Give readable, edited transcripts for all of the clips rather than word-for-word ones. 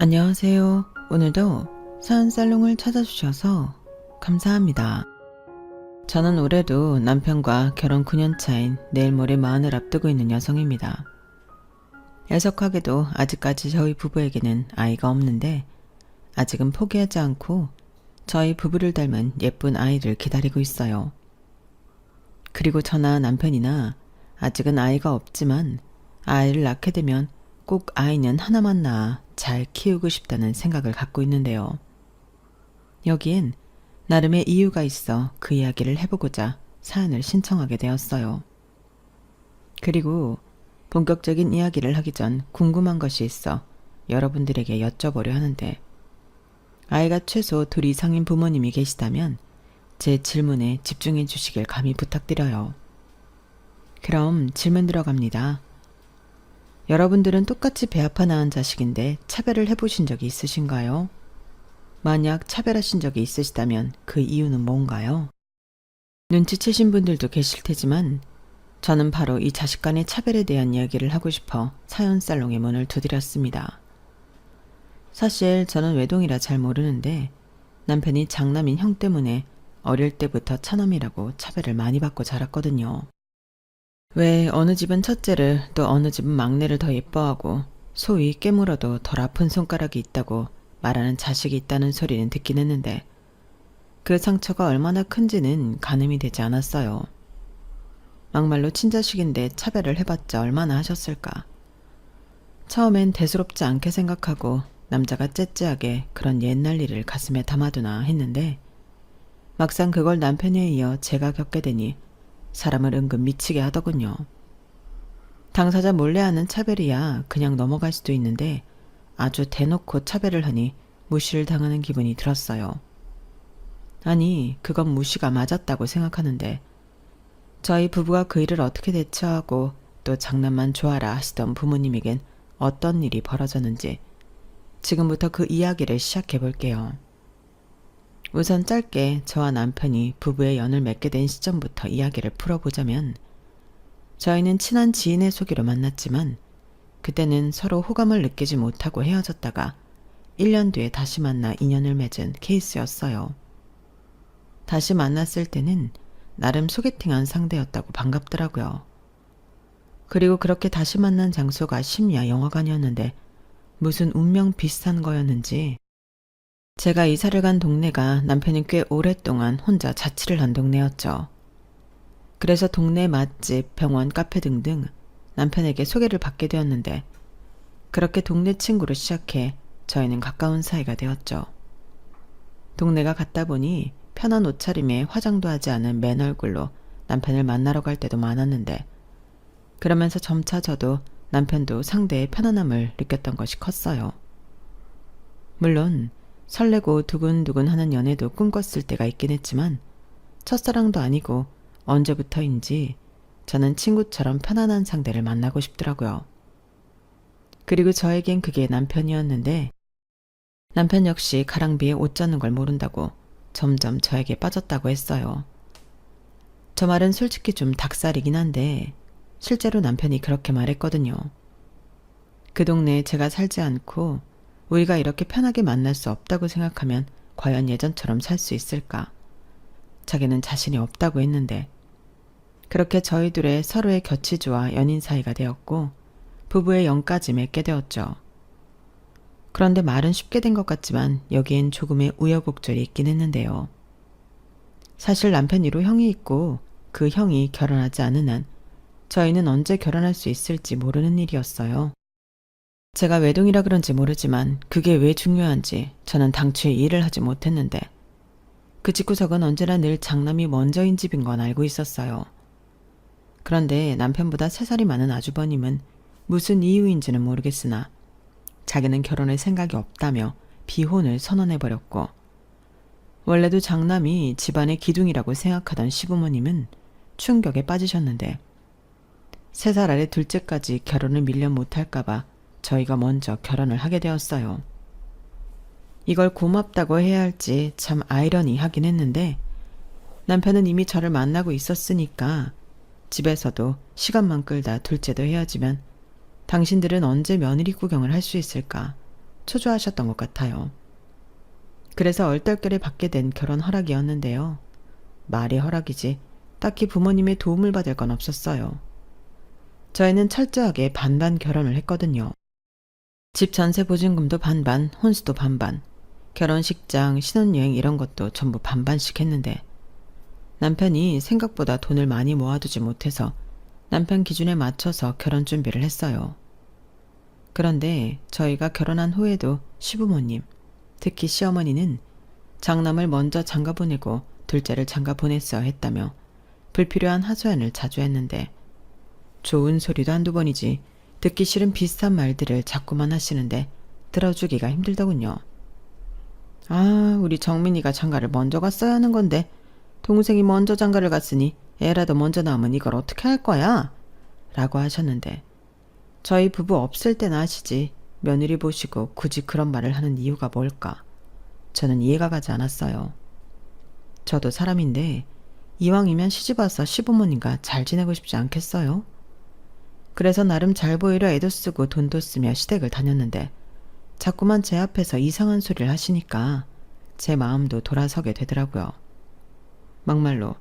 안녕하세요. 오늘도 사연살롱을 찾아주셔서 감사합니다. 저는 올해도 남편과 결혼 9년 차인 내일 모레 마흔을 앞두고 있는 여성입니다. 애석하게도 아직까지 저희 부부에게는 아이가 없는데 아직은 포기하지 않고 저희 부부를 닮은 예쁜 아이를 기다리고 있어요. 그리고 저나 남편이나 아직은 아이가 없지만 아이를 낳게 되면 꼭 아이는 하나만 낳아 잘 키우고 싶다는 생각을 갖고 있는데요. 여기엔 나름의 이유가 있어 그 이야기를 해보고자 사연을 신청하게 되었어요. 그리고 본격적인 이야기를 하기 전 궁금한 것이 있어 여러분들에게 여쭤보려 하는데, 아이가 최소 둘 이상인 부모님이 계시다면 제 질문에 집중해 주시길 감히 부탁드려요. 그럼 질문 들어갑니다. 여러분들은 똑같이 배 아파 낳은 자식인데 차별을 해보신 적이 있으신가요? 만약 차별하신 적이 있으시다면 그 이유는 뭔가요? 눈치채신 분들도 계실 테지만 저는 바로 이 자식 간의 차별에 대한 이야기를 하고 싶어 사연살롱의 문을 두드렸습니다. 사실 저는 외동이라 잘 모르는데 남편이 장남인 형 때문에 어릴 때부터 차남이라고 차별을 많이 받고 자랐거든요. 왜 어느 집은 첫째를 또 어느 집은 막내를 더 예뻐하고 소위 깨물어도 덜 아픈 손가락이 있다고 말하는 자식이 있다는 소리는 듣긴 했는데 그 상처가 얼마나 큰지는 가늠이 되지 않았어요. 막말로 친자식인데 차별을 해봤자 얼마나 하셨을까. 처음엔 대수롭지 않게 생각하고 남자가 째째하게 그런 옛날 일을 가슴에 담아두나 했는데 막상 그걸 남편에 이어 제가 겪게 되니 사람을 은근 미치게 하더군요. 당사자 몰래 하는 차별이야 그냥 넘어갈 수도 있는데 아주 대놓고 차별을 하니 무시를 당하는 기분이 들었어요. 아니, 그건 무시가 맞았다고 생각하는데 저희 부부가 그 일을 어떻게 대처하고 또 장난만 좋아라 하시던 부모님에겐 어떤 일이 벌어졌는지 지금부터 그 이야기를 시작해 볼게요. 우선 짧게 저와 남편이 부부의 연을 맺게 된 시점부터 이야기를 풀어보자면, 저희는 친한 지인의 소개로 만났지만 그때는 서로 호감을 느끼지 못하고 헤어졌다가 1년 뒤에 다시 만나 인연을 맺은 케이스였어요. 다시 만났을 때는 나름 소개팅한 상대였다고 반갑더라고요. 그리고 그렇게 다시 만난 장소가 심야 영화관이었는데 무슨 운명 비슷한 거였는지 제가 이사를 간 동네가 남편이 꽤 오랫동안 혼자 자취를 한 동네였죠. 그래서 동네 맛집, 병원, 카페 등등 남편에게 소개를 받게 되었는데 그렇게 동네 친구로 시작해 저희는 가까운 사이가 되었죠. 동네가 같다 보니 편한 옷차림에 화장도 하지 않은 맨 얼굴로 남편을 만나러 갈 때도 많았는데 그러면서 점차 저도 남편도 상대의 편안함을 느꼈던 것이 컸어요. 물론 설레고 두근두근하는 연애도 꿈꿨을 때가 있긴 했지만 첫사랑도 아니고 언제부터인지 저는 친구처럼 편안한 상대를 만나고 싶더라고요. 그리고 저에겐 그게 남편이었는데 남편 역시 가랑비에 옷 젖는 걸 모른다고 점점 저에게 빠졌다고 했어요. 저 말은 솔직히 좀 닭살이긴 한데 실제로 남편이 그렇게 말했거든요. 그 동네에 제가 살지 않고 우리가 이렇게 편하게 만날 수 없다고 생각하면 과연 예전처럼 살 수 있을까? 자기는 자신이 없다고 했는데 그렇게 저희 둘의 서로의 곁이 좋아 연인 사이가 되었고 부부의 연까지 맺게 되었죠. 그런데 말은 쉽게 된 것 같지만 여기엔 조금의 우여곡절이 있긴 했는데요. 사실 남편 이로 형이 있고 그 형이 결혼하지 않은 한 저희는 언제 결혼할 수 있을지 모르는 일이었어요. 제가 외동이라 그런지 모르지만 그게 왜 중요한지 저는 당초에 이해를 하지 못했는데 그 집구석은 언제나 늘 장남이 먼저인 집인 건 알고 있었어요. 그런데 남편보다 3살이 많은 아주버님은 무슨 이유인지는 모르겠으나 자기는 결혼할 생각이 없다며 비혼을 선언해버렸고, 원래도 장남이 집안의 기둥이라고 생각하던 시부모님은 충격에 빠지셨는데 3살 아래 둘째까지 결혼을 밀려 못할까봐 저희가 먼저 결혼을 하게 되었어요. 이걸 고맙다고 해야 할지 참 아이러니하긴 했는데 남편은 이미 저를 만나고 있었으니까 집에서도 시간만 끌다 둘째도 헤어지면 당신들은 언제 며느리 구경을 할 수 있을까 초조하셨던 것 같아요. 그래서 얼떨결에 받게 된 결혼 허락이었는데요. 말이 허락이지 딱히 부모님의 도움을 받을 건 없었어요. 저희는 철저하게 반반 결혼을 했거든요. 집 전세 보증금도 반반, 혼수도 반반, 결혼식장, 신혼여행 이런 것도 전부 반반씩 했는데 남편이 생각보다 돈을 많이 모아두지 못해서 남편 기준에 맞춰서 결혼 준비를 했어요. 그런데 저희가 결혼한 후에도 시부모님, 특히 시어머니는 장남을 먼저 장가 보내고 둘째를 장가 보냈어야 했다며 불필요한 하소연을 자주 했는데 좋은 소리도 한두 번이지 듣기 싫은 비슷한 말들을 자꾸만 하시는데 들어주기가 힘들더군요. 아, 우리 정민이가 장가를 먼저 갔어야 하는 건데 동생이 먼저 장가를 갔으니 애라도 먼저 낳으면 이걸 어떻게 할 거야? 라고 하셨는데 저희 부부 없을 때나 하시지 며느리 보시고 굳이 그런 말을 하는 이유가 뭘까? 저는 이해가 가지 않았어요. 저도 사람인데 이왕이면 시집와서 시부모님과 잘 지내고 싶지 않겠어요? 그래서 나름 잘 보이려 애도 쓰고 돈도 쓰며 시댁을 다녔는데 자꾸만 제 앞에서 이상한 소리를 하시니까 제 마음도 돌아서게 되더라고요. 막말로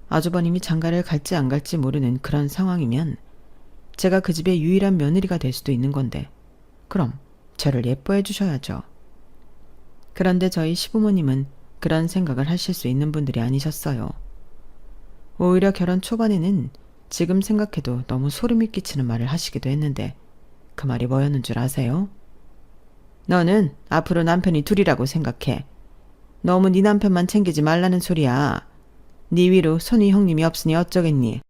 아주버님이 장가를 갈지 안 갈지 모르는 그런 상황이면 제가 그 집의 유일한 며느리가 될 수도 있는 건데 그럼 저를 예뻐해 주셔야죠. 그런데 저희 시부모님은 그런 생각을 하실 수 있는 분들이 아니셨어요. 오히려 결혼 초반에는 지금 생각해도 너무 소름이 끼치는 말을 하시기도 했는데 그 말이 뭐였는 줄 아세요? 너는 앞으로 남편이 둘이라고 생각해. 너무 네 남편만 챙기지 말라는 소리야. 네 위로 손위 형님이 없으니 어쩌겠니?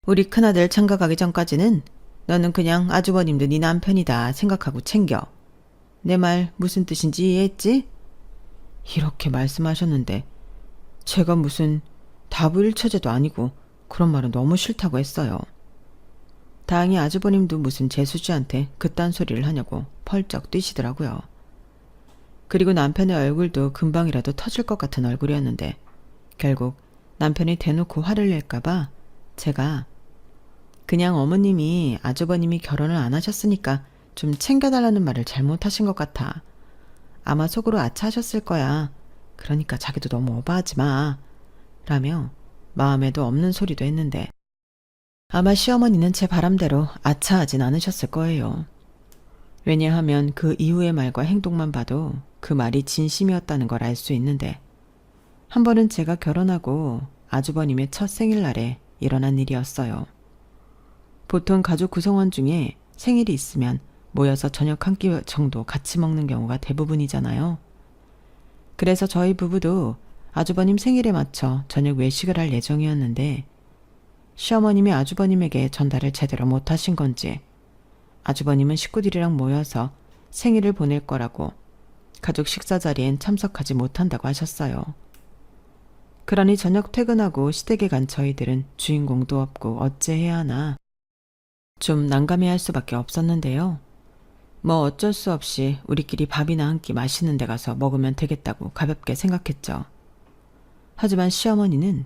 우리 큰아들 장가 가기 전까지는 너는 그냥 아주버님도 네 남편이다 생각하고 챙겨. 내 말 무슨 뜻인지 이해했지? 이렇게 말씀하셨는데 제가 무슨 다부일처제도 아니고 그런 말은 너무 싫다고 했어요. 다행히 아주버님도 무슨 재수지한테 그딴 소리를 하냐고 펄쩍 뛰시더라고요. 그리고 남편의 얼굴도 금방이라도 터질 것 같은 얼굴이었는데 결국 남편이 대놓고 화를 낼까봐 제가 그냥 어머님이 아주버님이 결혼을 안 하셨으니까 좀 챙겨달라는 말을 잘못하신 것 같아. 아마 속으로 아차하셨을 거야. 그러니까 자기도 너무 오버하지 마. 라며 마음에도 없는 소리도 했는데 아마 시어머니는 제 바람대로 아차하진 않으셨을 거예요. 왜냐하면 그 이후의 말과 행동만 봐도 그 말이 진심이었다는 걸 알 수 있는데 한 번은 제가 결혼하고 아주버님의 첫 생일날에 일어난 일이었어요. 보통 가족 구성원 중에 생일이 있으면 모여서 저녁 한 끼 정도 같이 먹는 경우가 대부분이잖아요. 그래서 저희 부부도 아주버님 생일에 맞춰 저녁 외식을 할 예정이었는데 시어머님이 아주버님에게 전달을 제대로 못하신 건지 아주버님은 식구들이랑 모여서 생일을 보낼 거라고 가족 식사 자리엔 참석하지 못한다고 하셨어요. 그러니 저녁 퇴근하고 시댁에 간 저희들은 주인공도 없고 어째해야 하나 좀 난감해할 수밖에 없었는데요. 뭐 어쩔 수 없이 우리끼리 밥이나 한 끼 맛있는 데 가서 먹으면 되겠다고 가볍게 생각했죠. 하지만 시어머니는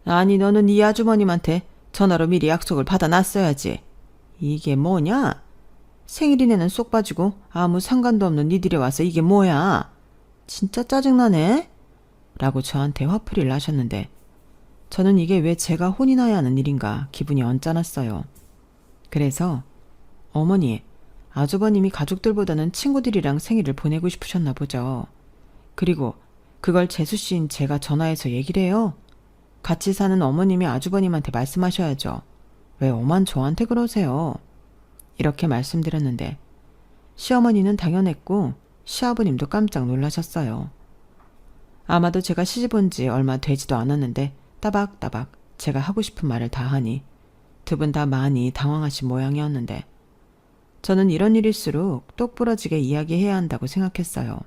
아니 너는 이 아주머님한테 전화로 미리 약속을 받아놨어야지. 이게 뭐냐? 생일이네는 쏙 빠지고 아무 상관도 없는 니들이 와서 이게 뭐야? 진짜 짜증나네? 라고 저한테 화풀이를 하셨는데 저는 이게 왜 제가 혼이 나야 하는 일인가 기분이 언짢았어요. 그래서 어머니, 아주버님이 가족들보다는 친구들이랑 생일을 보내고 싶으셨나 보죠. 그리고 그걸 재수씨인 제가 전화해서 얘기를 해요. 같이 사는 어머님이 아주버님한테 말씀하셔야죠. 왜 오만 저한테 그러세요? 이렇게 말씀드렸는데 시어머니는 당연했고 시아버님도 깜짝 놀라셨어요. 아마도 제가 시집 온 지 얼마 되지도 않았는데 따박따박 제가 하고 싶은 말을 다 하니 두 분 다 많이 당황하신 모양이었는데 저는 이런 일일수록 똑부러지게 이야기해야 한다고 생각했어요.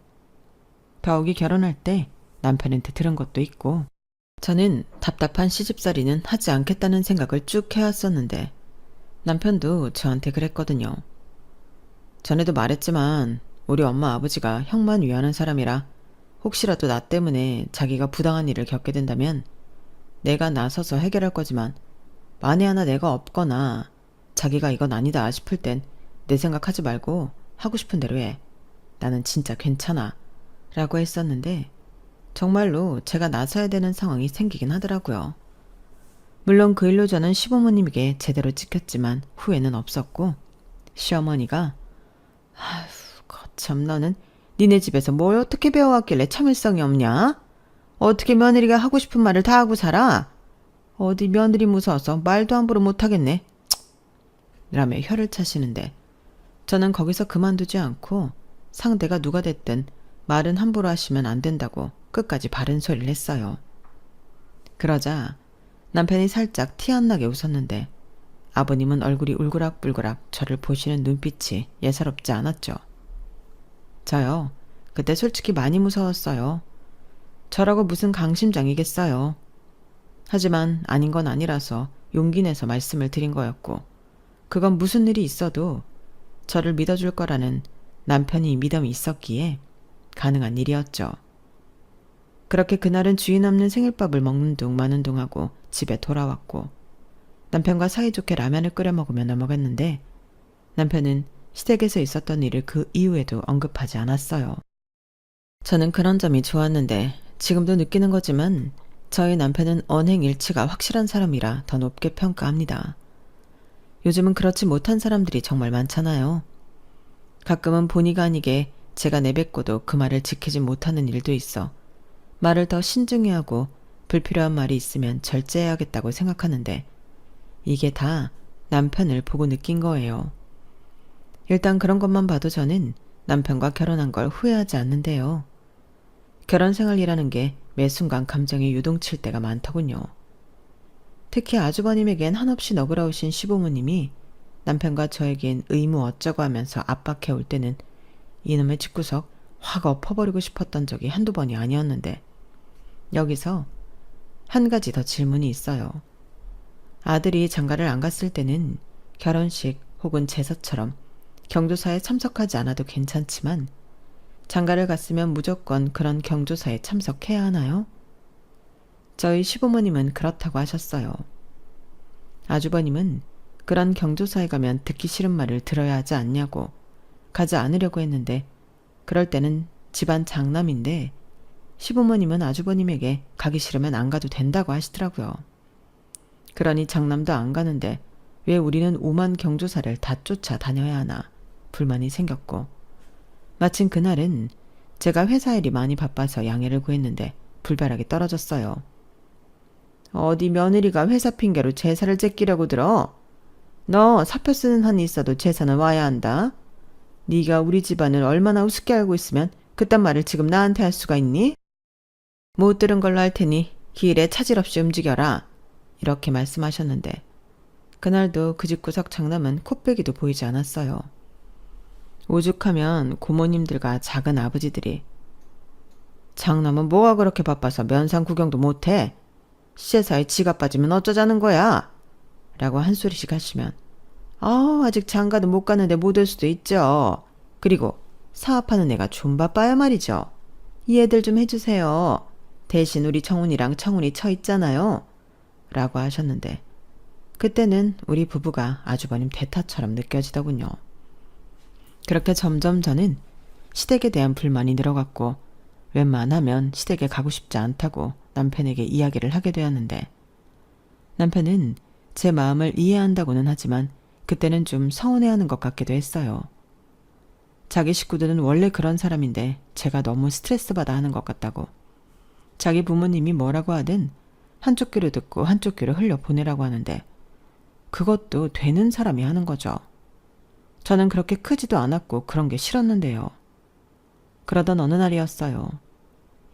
더욱이 결혼할 때 남편한테 들은 것도 있고 저는 답답한 시집살이는 하지 않겠다는 생각을 쭉 해왔었는데 남편도 저한테 그랬거든요. 전에도 말했지만 우리 엄마 아버지가 형만 위하는 사람이라 혹시라도 나 때문에 자기가 부당한 일을 겪게 된다면 내가 나서서 해결할 거지만 만에 하나 내가 없거나 자기가 이건 아니다 싶을 땐 내 생각하지 말고 하고 싶은 대로 해. 나는 진짜 괜찮아. 라고 했었는데 정말로 제가 나서야 되는 상황이 생기긴 하더라고요. 물론 그 일로 저는 시부모님에게 제대로 찍혔지만 후회는 없었고 시어머니가 아휴 거참 너는 니네 집에서 뭘 어떻게 배워왔길래 참을성이 없냐? 어떻게 며느리가 하고 싶은 말을 다 하고 살아? 어디 며느리 무서워서 말도 함부로 못하겠네. 라며 혀를 차시는데 저는 거기서 그만두지 않고 상대가 누가 됐든 말은 함부로 하시면 안 된다고 끝까지 바른 소리를 했어요. 그러자 남편이 살짝 티 안 나게 웃었는데 아버님은 얼굴이 울그락불그락 저를 보시는 눈빛이 예사롭지 않았죠. 저요. 그때 솔직히 많이 무서웠어요. 저라고 무슨 강심장이겠어요. 하지만 아닌 건 아니라서 용기 내서 말씀을 드린 거였고 그건 무슨 일이 있어도 저를 믿어줄 거라는 남편이 믿음이 있었기에 가능한 일이었죠. 그렇게 그날은 주인 없는 생일밥을 먹는 둥 마는 둥 하고 집에 돌아왔고 남편과 사이좋게 라면을 끓여 먹으며 넘어갔는데 남편은 시댁에서 있었던 일을 그 이후에도 언급하지 않았어요. 저는 그런 점이 좋았는데 지금도 느끼는 거지만 저희 남편은 언행일치가 확실한 사람이라 더 높게 평가합니다. 요즘은 그렇지 못한 사람들이 정말 많잖아요. 가끔은 본의가 아니게 제가 내뱉고도 그 말을 지키지 못하는 일도 있어 말을 더 신중히 하고 불필요한 말이 있으면 절제해야겠다고 생각하는데 이게 다 남편을 보고 느낀 거예요. 일단 그런 것만 봐도 저는 남편과 결혼한 걸 후회하지 않는데요. 결혼 생활이라는 게 매 순간 감정이 유동칠 때가 많더군요. 특히 아주버님에겐 한없이 너그러우신 시부모님이 남편과 저에겐 의무 어쩌고 하면서 압박해 올 때는 이놈의 집구석 확 엎어버리고 싶었던 적이 한두 번이 아니었는데 여기서 한 가지 더 질문이 있어요. 아들이 장가를 안 갔을 때는 결혼식 혹은 제사처럼 경조사에 참석하지 않아도 괜찮지만 장가를 갔으면 무조건 그런 경조사에 참석해야 하나요? 저희 시부모님은 그렇다고 하셨어요. 아주버님은 그런 경조사에 가면 듣기 싫은 말을 들어야 하지 않냐고 가지 않으려고 했는데 그럴 때는 집안 장남인데 시부모님은 아주버님에게 가기 싫으면 안 가도 된다고 하시더라고요. 그러니 장남도 안 가는데 왜 우리는 오만 경조사를 다 쫓아 다녀야 하나 불만이 생겼고 마침 그날은 제가 회사 일이 많이 바빠서 양해를 구했는데 불발하게 떨어졌어요. 어디 며느리가 회사 핑계로 제사를 제끼려고 들어? 너 사표 쓰는 한이 있어도 제사는 와야 한다. 네가 우리 집안을 얼마나 우습게 알고 있으면 그딴 말을 지금 나한테 할 수가 있니? 못 들은 걸로 할 테니 길에 차질 없이 움직여라. 이렇게 말씀하셨는데 그날도 그 집구석 장남은 코빼기도 보이지 않았어요. 오죽하면 고모님들과 작은 아버지들이 장남은 뭐가 그렇게 바빠서 면상 구경도 못해? 시제사에 지가 빠지면 어쩌자는 거야? 라고 한 소리씩 하시면 아직 장가도 못 갔는데 못 올 수도 있죠. 그리고 사업하는 애가 좀 바빠야 말이죠. 이해들 좀 해주세요. 대신 우리 청운이랑 청운이 처 있잖아요. 라고 하셨는데 그때는 우리 부부가 아주버님 대타처럼 느껴지더군요. 그렇게 점점 저는 시댁에 대한 불만이 늘어갔고 웬만하면 시댁에 가고 싶지 않다고 남편에게 이야기를 하게 되었는데 남편은 제 마음을 이해한다고는 하지만 그때는 좀 서운해하는 것 같기도 했어요. 자기 식구들은 원래 그런 사람인데 제가 너무 스트레스 받아 하는 것 같다고. 자기 부모님이 뭐라고 하든 한쪽 귀로 듣고 한쪽 귀로 흘려 보내라고 하는데 그것도 되는 사람이 하는 거죠. 저는 그렇게 크지도 않았고 그런 게 싫었는데요. 그러던 어느 날이었어요.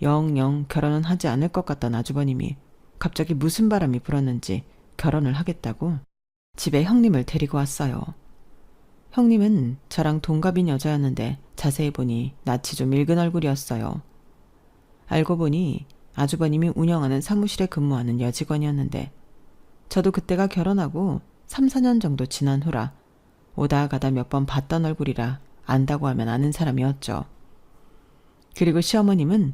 영영 결혼은 하지 않을 것 같던 아주버님이 갑자기 무슨 바람이 불었는지 결혼을 하겠다고 집에 형님을 데리고 왔어요. 형님은 저랑 동갑인 여자였는데 자세히 보니 낯이 좀 읽은 얼굴이었어요. 알고 보니 아주버님이 운영하는 사무실에 근무하는 여직원이었는데 저도 그때가 결혼하고 3, 4년 정도 지난 후라 오다 가다 몇 번 봤던 얼굴이라 안다고 하면 아는 사람이었죠. 그리고 시어머님은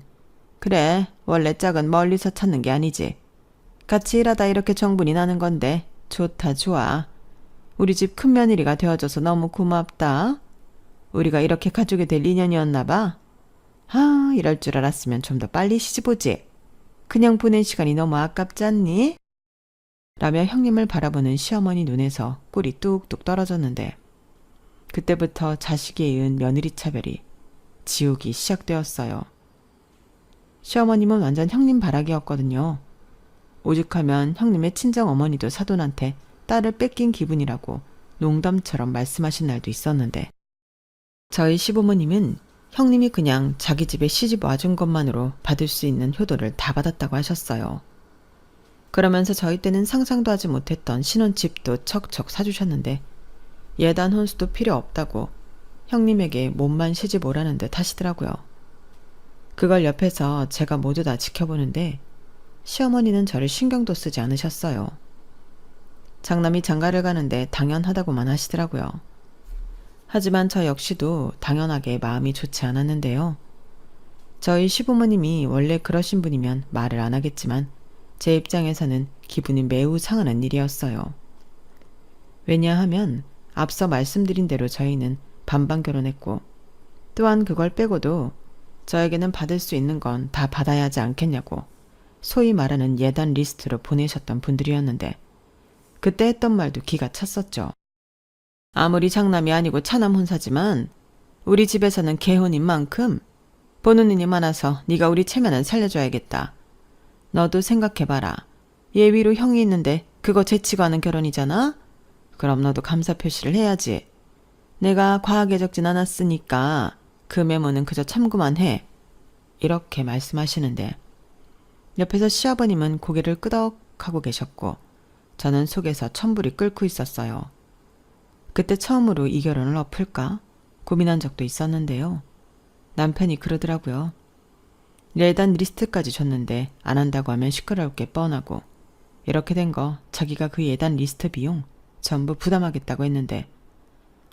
그래 원래 짝은 멀리서 찾는 게 아니지. 같이 일하다 이렇게 정분이 나는 건데 좋다 좋아. 우리 집 큰며느리가 되어줘서 너무 고맙다. 우리가 이렇게 가족이 될 인연이었나 봐. 아, 이럴 줄 알았으면 좀 더 빨리 시집오지. 그냥 보낸 시간이 너무 아깝지 않니? 라며 형님을 바라보는 시어머니 눈에서 꿀이 뚝뚝 떨어졌는데 그때부터 자식에 이은 며느리 차별이 지옥이 시작되었어요. 시어머님은 완전 형님 바라기였거든요. 오죽하면 형님의 친정 어머니도 사돈한테 딸을 뺏긴 기분이라고 농담처럼 말씀하신 날도 있었는데 저희 시부모님은 형님이 그냥 자기 집에 시집 와준 것만으로 받을 수 있는 효도를 다 받았다고 하셨어요. 그러면서 저희 때는 상상도 하지 못했던 신혼집도 척척 사주셨는데 예단 혼수도 필요 없다고 형님에게 몸만 시집 오라는 듯 하시더라고요. 그걸 옆에서 제가 모두 다 지켜보는데 시어머니는 저를 신경도 쓰지 않으셨어요. 장남이 장가를 가는데 당연하다고만 하시더라고요. 하지만 저 역시도 당연하게 마음이 좋지 않았는데요. 저희 시부모님이 원래 그러신 분이면 말을 안 하겠지만 제 입장에서는 기분이 매우 상하는 일이었어요. 왜냐하면 앞서 말씀드린 대로 저희는 반반 결혼했고 또한 그걸 빼고도 저에게는 받을 수 있는 건 다 받아야 하지 않겠냐고 소위 말하는 예단 리스트로 보내셨던 분들이었는데 그때 했던 말도 기가 찼었죠. 아무리 장남이 아니고 차남 혼사지만 우리 집에서는 개혼인 만큼 보는 눈이 많아서 네가 우리 체면은 살려줘야겠다. 너도 생각해봐라. 얘 위로 형이 있는데 그거 제치고 하는 결혼이잖아? 그럼 너도 감사 표시를 해야지. 내가 과하게 적진 않았으니까 그 메모는 그저 참고만 해. 이렇게 말씀하시는데 옆에서 시아버님은 고개를 끄덕하고 계셨고 저는 속에서 천불이 끓고 있었어요. 그때 처음으로 이 결혼을 엎을까 고민한 적도 있었는데요. 남편이 그러더라고요. 예단 리스트까지 줬는데 안 한다고 하면 시끄러울 게 뻔하고 이렇게 된 거 자기가 그 예단 리스트 비용 전부 부담하겠다고 했는데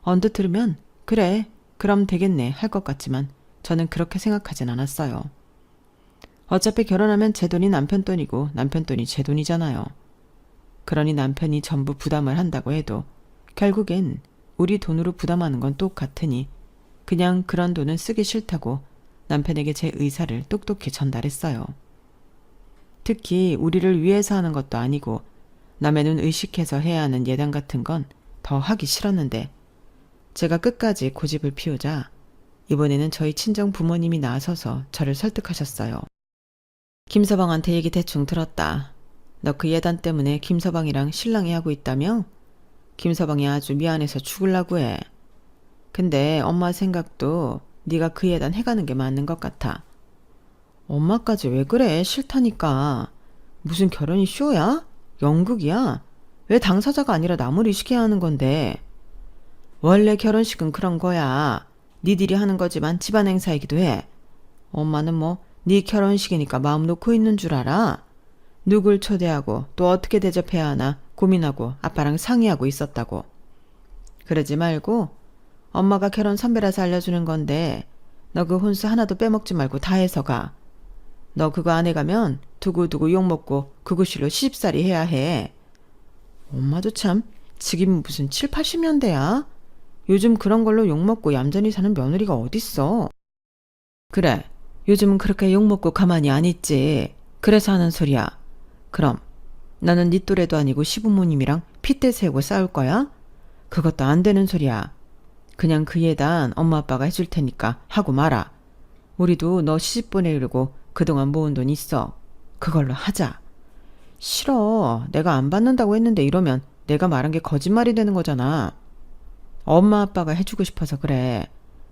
언뜻 들으면 그래 그럼 되겠네 할 것 같지만 저는 그렇게 생각하진 않았어요. 어차피 결혼하면 제 돈이 남편 돈이고 남편 돈이 제 돈이잖아요. 그러니 남편이 전부 부담을 한다고 해도 결국엔 우리 돈으로 부담하는 건 똑같으니 그냥 그런 돈은 쓰기 싫다고 남편에게 제 의사를 똑똑히 전달했어요. 특히 우리를 위해서 하는 것도 아니고 남의 눈 의식해서 해야 하는 예단 같은 건 더 하기 싫었는데 제가 끝까지 고집을 피우자 이번에는 저희 친정 부모님이 나서서 저를 설득하셨어요. 김서방한테 얘기 대충 들었다. 너 그 예단 때문에 김서방이랑 신랑이 하고 있다며? 김서방이 아주 미안해서 죽을라고 해. 근데 엄마 생각도 네가 그 예단 해가는 게 맞는 것 같아. 엄마까지 왜 그래? 싫다니까. 무슨 결혼이 쇼야? 연극이야? 왜 당사자가 아니라 남을 의식해야 하는 건데? 원래 결혼식은 그런 거야. 니들이 하는 거지만 집안 행사이기도 해. 엄마는 뭐 네 결혼식이니까 마음 놓고 있는 줄 알아? 누굴 초대하고 또 어떻게 대접해야 하나 고민하고 아빠랑 상의하고 있었다고. 그러지 말고 엄마가 결혼 선배라서 알려주는 건데 너 그 혼수 하나도 빼먹지 말고 다 해서 가. 너 그거 안 해가면 두고두고 욕먹고 그구실로 시집살이 해야 해. 엄마도 참 지금 무슨 7, 80년대야? 요즘 그런 걸로 욕먹고 얌전히 사는 며느리가 어딨어. 그래, 요즘은 그렇게 욕먹고 가만히 안 있지. 그래서 하는 소리야. 그럼 나는 네 또래도 아니고 시부모님이랑 핏대 세우고 싸울 거야? 그것도 안 되는 소리야. 그냥 그 예단 엄마 아빠가 해줄 테니까 하고 말아. 우리도 너 시집 보내려고 그동안 모은 돈 있어. 그걸로 하자. 싫어. 내가 안 받는다고 했는데 이러면 내가 말한 게 거짓말이 되는 거잖아. 엄마 아빠가 해주고 싶어서 그래.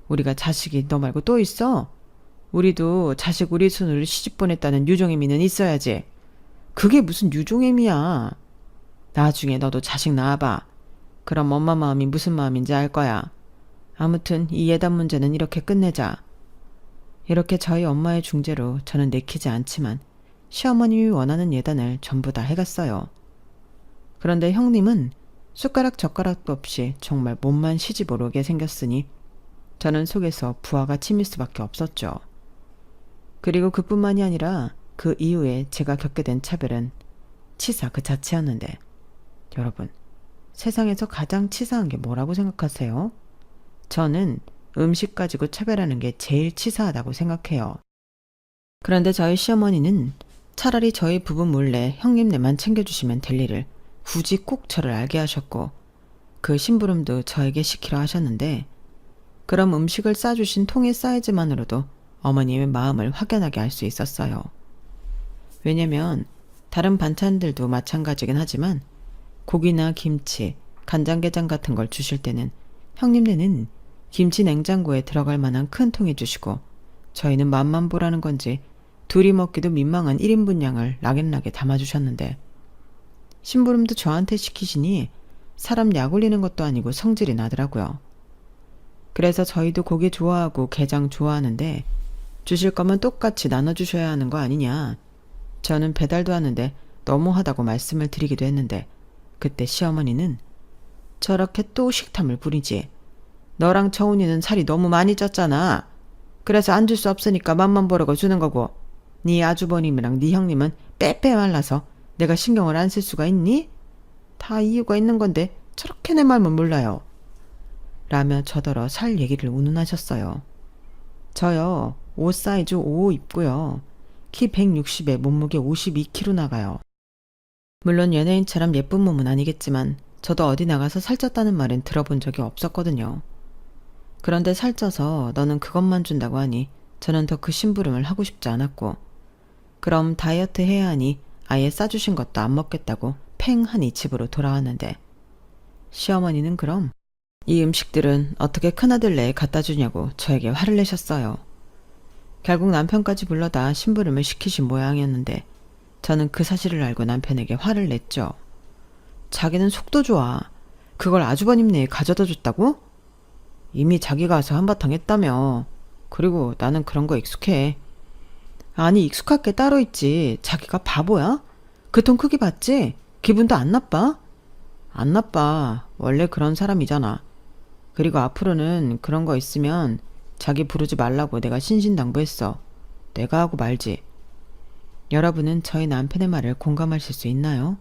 우리가 자식이 너 말고 또 있어? 우리도 자식 우리 손으로 시집 보냈다는 유종의미는 있어야지. 그게 무슨 유종의미야. 나중에 너도 자식 낳아봐. 그럼 엄마 마음이 무슨 마음인지 알 거야. 아무튼 이 예단 문제는 이렇게 끝내자. 이렇게 저희 엄마의 중재로 저는 내키지 않지만 시어머님이 원하는 예단을 전부 다 해갔어요. 그런데 형님은 숟가락 젓가락도 없이 정말 몸만 시집 오르게 생겼으니 저는 속에서 부하가 치밀 수밖에 없었죠. 그리고 그뿐만이 아니라 그 이후에 제가 겪게 된 차별은 치사 그 자체였는데 여러분, 세상에서 가장 치사한 게 뭐라고 생각하세요? 저는 음식 가지고 차별하는 게 제일 치사하다고 생각해요. 그런데 저희 시어머니는 차라리 저희 부부 몰래 형님네만 챙겨주시면 될 일을 굳이 꼭 저를 알게 하셨고 그 심부름도 저에게 시키려 하셨는데 그럼 음식을 싸주신 통의 사이즈만으로도 어머님의 마음을 확연하게 알 수 있었어요. 왜냐면 다른 반찬들도 마찬가지긴 하지만 고기나 김치, 간장게장 같은 걸 주실 때는 형님네는 김치 냉장고에 들어갈 만한 큰 통에 주시고 저희는 맛만 보라는 건지 둘이 먹기도 민망한 1인분 양을 락앤락에 담아주셨는데 심부름도 저한테 시키시니 사람 약 올리는 것도 아니고 성질이 나더라고요. 그래서 저희도 고기 좋아하고 게장 좋아하는데 주실 거면 똑같이 나눠주셔야 하는 거 아니냐. 저는 배달도 하는데 너무하다고 말씀을 드리기도 했는데 그때 시어머니는 저렇게 또 식탐을 부리지. 너랑 처훈이는 살이 너무 많이 쪘잖아. 그래서 안 줄 수 없으니까 맛만 보라고 주는 거고 네 아주버님이랑 네 형님은 빼빼 말라서 내가 신경을 안 쓸 수가 있니? 다 이유가 있는 건데 저렇게 내 말만 몰라요. 라며 저더러 살 얘기를 운운하셨어요. 저요. 옷 사이즈 5 입고요. 키 160에 몸무게 52kg 나가요. 물론 연예인처럼 예쁜 몸은 아니겠지만 저도 어디 나가서 살쪘다는 말은 들어본 적이 없었거든요. 그런데 살쪄서 너는 그것만 준다고 하니 저는 더 그 심부름을 하고 싶지 않았고 그럼 다이어트 해야 하니 아예 싸주신 것도 안 먹겠다고 팽하니 집으로 돌아왔는데 시어머니는 그럼 이 음식들은 어떻게 큰아들네에 갖다 주냐고 저에게 화를 내셨어요. 결국 남편까지 불러다 심부름을 시키신 모양이었는데 저는 그 사실을 알고 남편에게 화를 냈죠. 자기는 속도 좋아. 그걸 아주버님네에 가져다 줬다고? 이미 자기가 와서 한바탕 했다며. 그리고 나는 그런 거 익숙해. 아니 익숙할 게 따로 있지. 자기가 바보야? 그 통 크기 봤지? 기분도 안 나빠? 안 나빠. 원래 그런 사람이잖아. 그리고 앞으로는 그런 거 있으면 자기 부르지 말라고 내가 신신당부했어. 내가 하고 말지. 여러분은 저희 남편의 말을 공감하실 수 있나요?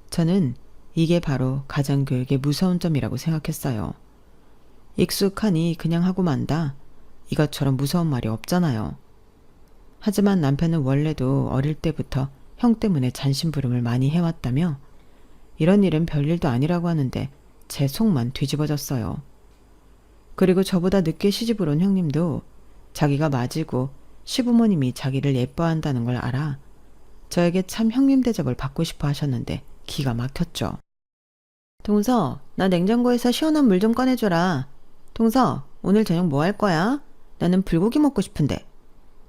저는 이게 바로 가정교육의 무서운 점이라고 생각했어요. 익숙하니 그냥 하고 만다. 이것처럼 무서운 말이 없잖아요. 하지만 남편은 원래도 어릴 때부터 형 때문에 잔심부름을 많이 해왔다며 이런 일은 별일도 아니라고 하는데 제 속만 뒤집어졌어요. 그리고 저보다 늦게 시집을 온 형님도 자기가 맞이고 시부모님이 자기를 예뻐한다는 걸 알아 저에게 참 형님 대접을 받고 싶어 하셨는데 기가 막혔죠. 동서, 나 냉장고에서 시원한 물 좀 꺼내줘라. 동서, 오늘 저녁 뭐 할 거야? 나는 불고기 먹고 싶은데.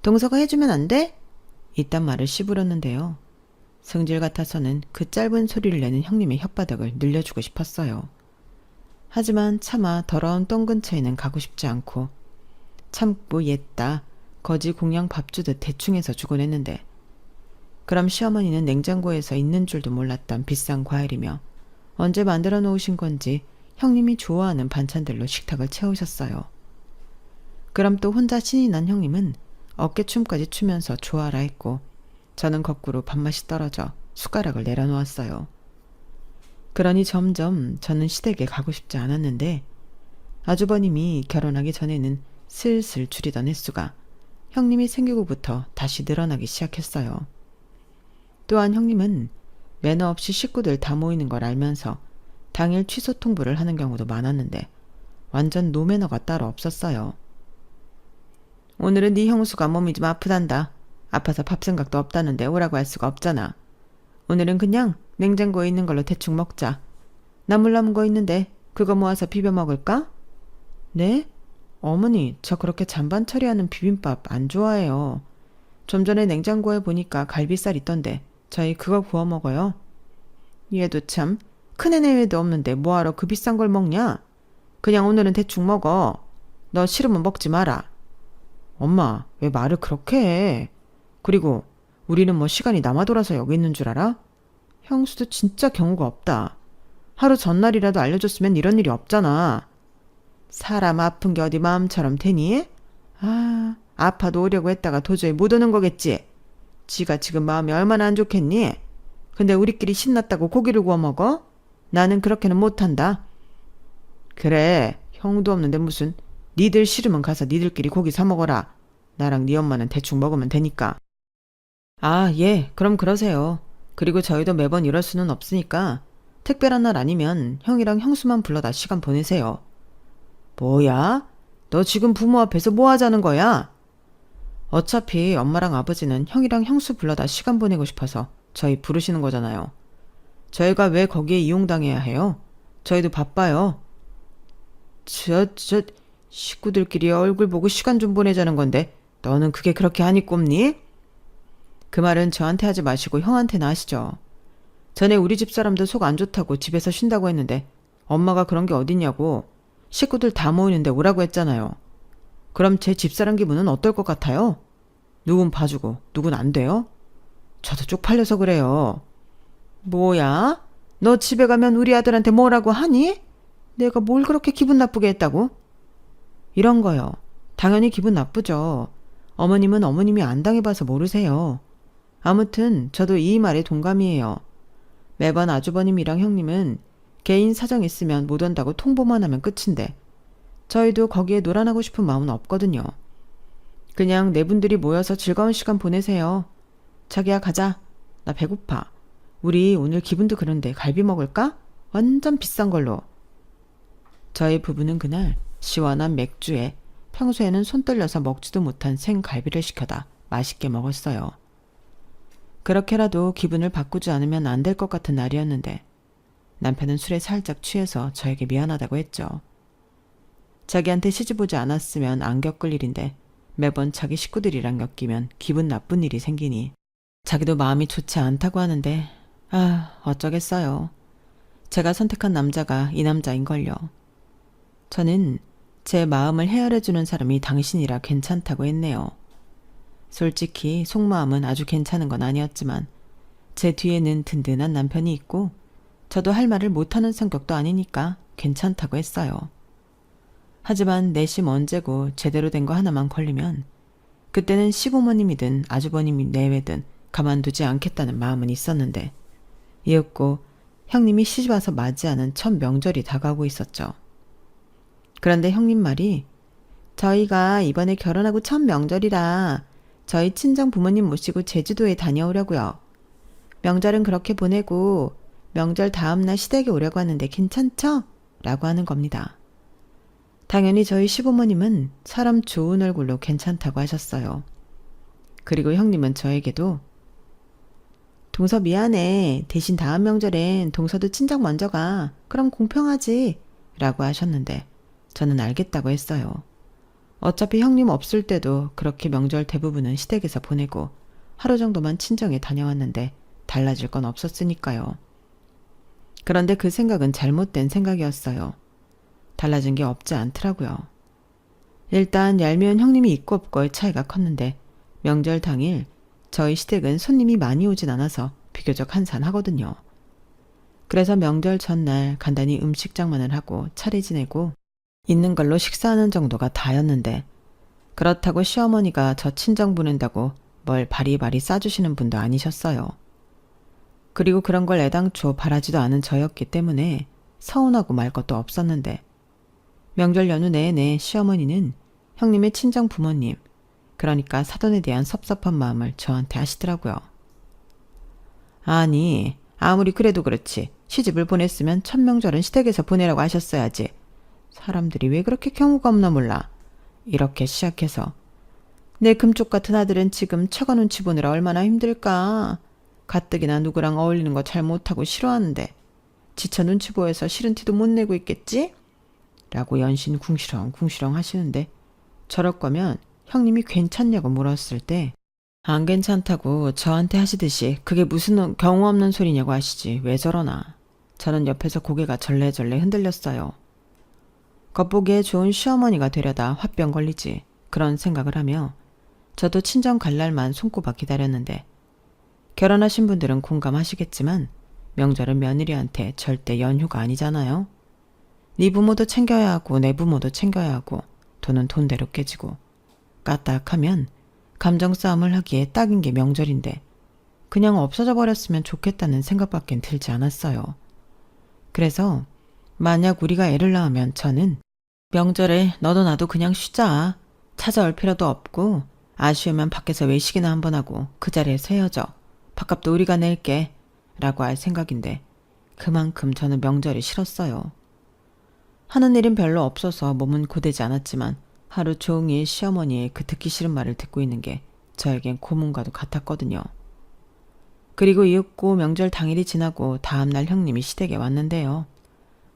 동서가 해주면 안 돼? 이딴 말을 씹으렸는데요. 성질 같아서는 그 짧은 소리를 내는 형님의 혓바닥을 늘려주고 싶었어요. 하지만 차마 더러운 똥 근처에는 가고 싶지 않고 참고 옛다 거지 공양 밥 주듯 대충 해서 주곤 했는데 그럼 시어머니는 냉장고에서 있는 줄도 몰랐던 비싼 과일이며 언제 만들어 놓으신 건지 형님이 좋아하는 반찬들로 식탁을 채우셨어요. 그럼 또 혼자 신이 난 형님은 어깨춤까지 추면서 좋아라 했고 저는 거꾸로 밥맛이 떨어져 숟가락을 내려놓았어요. 그러니 점점 저는 시댁에 가고 싶지 않았는데 아주버님이 결혼하기 전에는 슬슬 줄이던 횟수가 형님이 생기고부터 다시 늘어나기 시작했어요. 또한 형님은 매너 없이 식구들 다 모이는 걸 알면서 당일 취소 통보를 하는 경우도 많았는데 완전 노매너가 따로 없었어요. 오늘은 네 형수가 몸이 좀 아프단다. 아파서 밥 생각도 없다는데 오라고 할 수가 없잖아. 오늘은 그냥 냉장고에 있는 걸로 대충 먹자. 나물 남은 거 있는데 그거 모아서 비벼 먹을까? 네? 어머니, 저 그렇게 잔반 처리하는 비빔밥 안 좋아해요. 좀 전에 냉장고에 보니까 갈비살 있던데 저희 그거 구워 먹어요. 얘도 참 큰애 내외도 없는데 뭐하러 그 비싼 걸 먹냐? 그냥 오늘은 대충 먹어. 너 싫으면 먹지 마라. 엄마, 왜 말을 그렇게 해? 그리고 우리는 뭐 시간이 남아 돌아서 여기 있는 줄 알아? 형수도 진짜 경우가 없다. 하루 전날이라도 알려줬으면 이런 일이 없잖아. 사람 아픈 게 어디 마음처럼 되니? 아, 아파도 오려고 했다가 도저히 못 오는 거겠지. 지가 지금 마음이 얼마나 안 좋겠니? 근데 우리끼리 신났다고 고기를 구워 먹어? 나는 그렇게는 못한다. 그래, 형도 없는데 무슨 니들 싫으면 가서 니들끼리 고기 사 먹어라. 나랑 네 엄마는 대충 먹으면 되니까. 아, 예, 그럼 그러세요. 그리고 저희도 매번 이럴 수는 없으니까 특별한 날 아니면 형이랑 형수만 불러다 시간 보내세요. 뭐야? 너 지금 부모 앞에서 뭐 하자는 거야? 어차피 엄마랑 아버지는 형이랑 형수 불러다 시간 보내고 싶어서 저희 부르시는 거잖아요. 저희가 왜 거기에 이용당해야 해요? 저희도 바빠요. 식구들끼리 얼굴 보고 시간 좀 보내자는 건데 너는 그게 그렇게 한이 꼽니? 그 말은 저한테 하지 마시고 형한테나 하시죠. 전에 우리 집사람도 속 안 좋다고 집에서 쉰다고 했는데 엄마가 그런 게 어딨냐고 식구들 다 모이는데 오라고 했잖아요. 그럼 제 집사람 기분은 어떨 것 같아요? 누군 봐주고 누군 안 돼요? 저도 쪽팔려서 그래요. 뭐야? 너 집에 가면 우리 아들한테 뭐라고 하니? 내가 뭘 그렇게 기분 나쁘게 했다고? 이런 거요. 당연히 기분 나쁘죠. 어머님은 어머님이 안 당해봐서 모르세요. 아무튼 저도 이 말에 동감이에요. 매번 아주버님이랑 형님은 개인 사정 있으면 못 온다고 통보만 하면 끝인데 저희도 거기에 놀아나고 싶은 마음은 없거든요. 그냥 네 분들이 모여서 즐거운 시간 보내세요. 자기야 가자. 나 배고파. 우리 오늘 기분도 그런데 갈비 먹을까? 완전 비싼 걸로. 저희 부부는 그날 시원한 맥주에 평소에는 손 떨려서 먹지도 못한 생갈비를 시켜다 맛있게 먹었어요. 그렇게라도 기분을 바꾸지 않으면 안 될 것 같은 날이었는데 남편은 술에 살짝 취해서 저에게 미안하다고 했죠. 자기한테 시집오지 않았으면 안 겪을 일인데 매번 자기 식구들이랑 엮이면 기분 나쁜 일이 생기니 자기도 마음이 좋지 않다고 하는데 어쩌겠어요. 제가 선택한 남자가 이 남자인걸요. 저는 제 마음을 헤아려주는 사람이 당신이라 괜찮다고 했네요. 솔직히 속마음은 아주 괜찮은 건 아니었지만 제 뒤에는 든든한 남편이 있고 저도 할 말을 못하는 성격도 아니니까 괜찮다고 했어요. 하지만 내심 언제고 제대로 된 거 하나만 걸리면 그때는 시부모님이든 아주버님이 내외든 가만두지 않겠다는 마음은 있었는데 이윽고 형님이 시집와서 맞이하는 첫 명절이 다가오고 있었죠. 그런데 형님 말이 저희가 이번에 결혼하고 첫 명절이라 저희 친정 부모님 모시고 제주도에 다녀오려고요. 명절은 그렇게 보내고 명절 다음날 시댁에 오려고 하는데 괜찮죠? 라고 하는 겁니다. 당연히 저희 시부모님은 사람 좋은 얼굴로 괜찮다고 하셨어요. 그리고 형님은 저에게도 동서 미안해. 대신 다음 명절엔 동서도 친정 먼저 가. 그럼 공평하지. 라고 하셨는데 저는 알겠다고 했어요. 어차피 형님 없을 때도 그렇게 명절 대부분은 시댁에서 보내고 하루 정도만 친정에 다녀왔는데 달라질 건 없었으니까요. 그런데 그 생각은 잘못된 생각이었어요. 달라진 게 없지 않더라고요. 일단 얄미운 형님이 있고 없고의 차이가 컸는데 명절 당일 저희 시댁은 손님이 많이 오진 않아서 비교적 한산하거든요. 그래서 명절 전날 간단히 음식 장만을 하고 차례 지내고 있는 걸로 식사하는 정도가 다였는데 그렇다고 시어머니가 저 친정 보낸다고 뭘 바리바리 싸주시는 분도 아니셨어요. 그리고 그런 걸 애당초 바라지도 않은 저였기 때문에 서운하고 말 것도 없었는데 명절 연휴 내내 시어머니는 형님의 친정 부모님, 그러니까 사돈에 대한 섭섭한 마음을 저한테 하시더라고요. 아니, 아무리 그래도 그렇지 시집을 보냈으면 첫 명절은 시댁에서 보내라고 하셨어야지. 사람들이 왜 그렇게 경우가 없나 몰라. 이렇게 시작해서 내 금쪽 같은 아들은 지금 처가 눈치 보느라 얼마나 힘들까. 가뜩이나 누구랑 어울리는 거 잘 못하고 싫어하는데 지쳐 눈치 보여서 싫은 티도 못 내고 있겠지? 라고 연신 궁시렁 하시는데 저럴 거면 형님이 괜찮냐고 물었을 때 안 괜찮다고 저한테 하시듯이 그게 무슨 경우 없는 소리냐고 하시지 왜 저러나. 저는 옆에서 고개가 절레절레 흔들렸어요. 겉보기에 좋은 시어머니가 되려다 화병 걸리지 그런 생각을 하며 저도 친정 갈 날만 손꼽아 기다렸는데 결혼하신 분들은 공감하시겠지만 명절은 며느리한테 절대 연휴가 아니잖아요. 네 부모도 챙겨야 하고 내 부모도 챙겨야 하고 돈은 돈대로 깨지고 까딱하면 감정 싸움을 하기에 딱인 게 명절인데 그냥 없어져 버렸으면 좋겠다는 생각밖엔 들지 않았어요. 그래서 만약 우리가 애를 낳으면 저는 명절에 너도 나도 그냥 쉬자. 찾아올 필요도 없고 아쉬우면 밖에서 외식이나 한번 하고 그 자리에서 헤어져. 밥값도 우리가 낼게. 라고 할 생각인데 그만큼 저는 명절이 싫었어요. 하는 일은 별로 없어서 몸은 고되지 않았지만 하루 종일 시어머니의 그 듣기 싫은 말을 듣고 있는 게 저에겐 고문과도 같았거든요. 그리고 이윽고 명절 당일이 지나고 다음날 형님이 시댁에 왔는데요.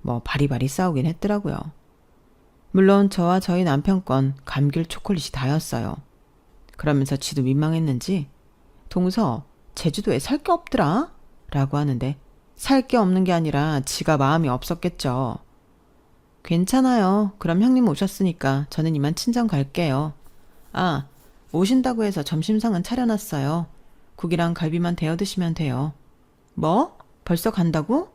뭐 바리바리 싸우긴 했더라고요. 물론 저와 저희 남편 건 감귤 초콜릿이 다였어요. 그러면서 지도 민망했는지 동서 제주도에 살 게 없더라? 라고 하는데 살 게 없는 게 아니라 지가 마음이 없었겠죠. 괜찮아요. 그럼 형님 오셨으니까 저는 이만 친정 갈게요. 아, 오신다고 해서 점심상은 차려놨어요. 국이랑 갈비만 데워 드시면 돼요. 뭐? 벌써 간다고?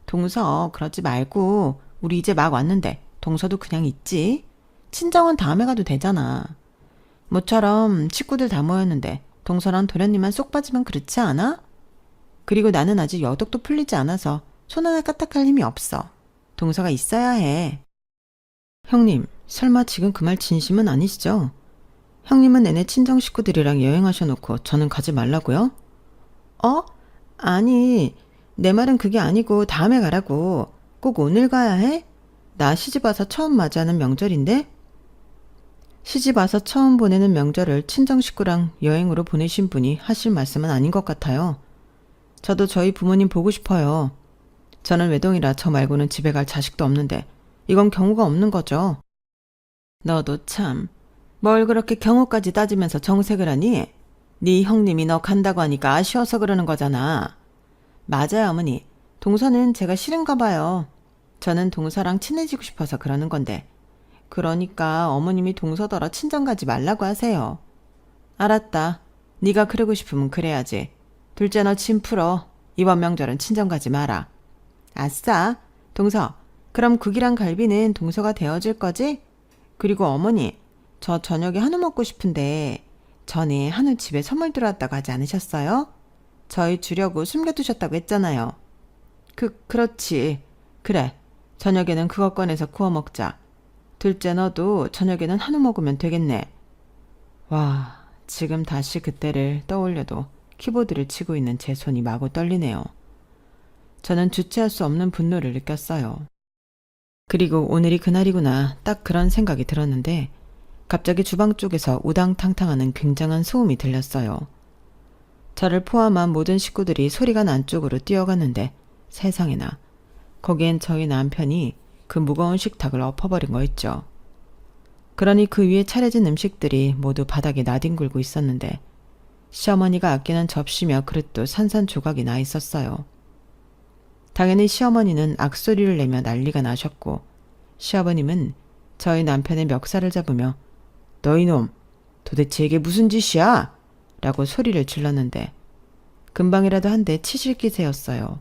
동서 그러지 말고 우리 이제 막 왔는데 동서도 그냥 있지. 친정은 다음에 가도 되잖아. 모처럼 식구들 다 모였는데 동서랑 도련님만 쏙 빠지면 그렇지 않아? 그리고 나는 아직 여독도 풀리지 않아서 손 하나 까딱할 힘이 없어. 동서가 있어야 해. 형님, 설마 지금 그 말 진심은 아니시죠? 형님은 내내 친정 식구들이랑 여행하셔놓고 저는 가지 말라고요? 어? 아니, 내 말은 그게 아니고 다음에 가라고. 꼭 오늘 가야 해? 나 시집와서 처음 맞이하는 명절인데? 시집와서 처음 보내는 명절을 친정 식구랑 여행으로 보내신 분이 하실 말씀은 아닌 것 같아요. 저도 저희 부모님 보고 싶어요. 저는 외동이라 저 말고는 집에 갈 자식도 없는데 이건 경우가 없는 거죠. 너도 참, 뭘 그렇게 경우까지 따지면서 정색을 하니? 네 형님이 너 간다고 하니까 아쉬워서 그러는 거잖아. 맞아요, 어머니. 동서는 제가 싫은가 봐요. 저는 동서랑 친해지고 싶어서 그러는 건데. 그러니까 어머님이 동서더러 친정 가지 말라고 하세요. 알았다. 네가 그러고 싶으면 그래야지. 둘째 너 침 풀어. 이번 명절은 친정 가지 마라. 아싸. 동서, 그럼 국이랑 갈비는 동서가 데워줄 거지? 그리고 어머니, 저 저녁에 한우 먹고 싶은데 전에 한우 집에 선물 들어왔다고 하지 않으셨어요? 저희 주려고 숨겨두셨다고 했잖아요. 그렇지. 그래. 저녁에는 그거 꺼내서 구워 먹자. 둘째 너도 저녁에는 한우 먹으면 되겠네. 와, 지금 다시 그때를 떠올려도 키보드를 치고 있는 제 손이 마구 떨리네요. 저는 주체할 수 없는 분노를 느꼈어요. 그리고 오늘이 그날이구나 딱 그런 생각이 들었는데 갑자기 주방 쪽에서 우당탕탕하는 굉장한 소음이 들렸어요. 저를 포함한 모든 식구들이 소리가 난 쪽으로 뛰어갔는데 세상에나 거기엔 저희 남편이 그 무거운 식탁을 엎어버린 거 있죠. 그러니 그 위에 차려진 음식들이 모두 바닥에 나뒹굴고 있었는데 시어머니가 아끼는 접시며 그릇도 산산조각이 나 있었어요. 당연히 시어머니는 악소리를 내며 난리가 나셨고 시아버님은 저희 남편의 멱살을 잡으며 너 이놈 도대체 이게 무슨 짓이야? 라고 소리를 질렀는데 금방이라도 한 대 치실 기세였어요.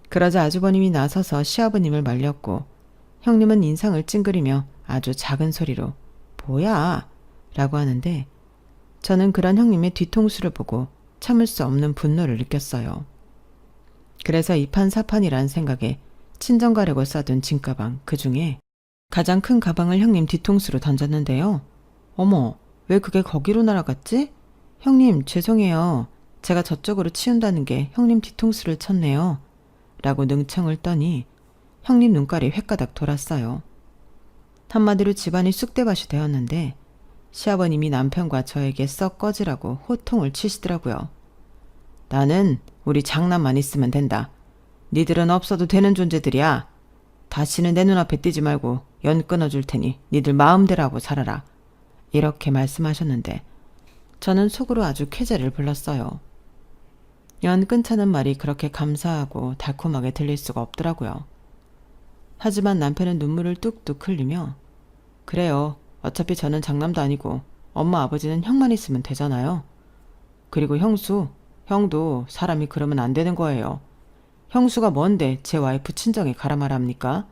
그러자 아주버님이 나서서 시아버님을 말렸고 형님은 인상을 찡그리며 아주 작은 소리로 뭐야? 라고 하는데 저는 그런 형님의 뒤통수를 보고 참을 수 없는 분노를 느꼈어요. 그래서 이판사판이란 생각에 친정 가려고 싸둔 짐가방 그 중에 가장 큰 가방을 형님 뒤통수로 던졌는데요. 어머, 왜 그게 거기로 날아갔지? 형님, 죄송해요. 제가 저쪽으로 치운다는 게 형님 뒤통수를 쳤네요. 라고 능청을 떠니 형님 눈깔이 횟가닥 돌았어요. 한마디로 집안이 쑥대밭이 되었는데 시아버님이 남편과 저에게 썩 꺼지라고 호통을 치시더라고요. 나는 우리 장남만 있으면 된다. 니들은 없어도 되는 존재들이야. 다시는 내 눈앞에 띄지 말고 연 끊어줄 테니 니들 마음대로 하고 살아라. 이렇게 말씀하셨는데 저는 속으로 아주 쾌재를 불렀어요. 연 끊자는 말이 그렇게 감사하고 달콤하게 들릴 수가 없더라고요. 하지만 남편은 눈물을 뚝뚝 흘리며 그래요. 어차피 저는 장남도 아니고 엄마 아버지는 형만 있으면 되잖아요. 그리고 형도 사람이 그러면 안 되는 거예요. 형수가 뭔데 제 와이프 친정에 가라 말합니까?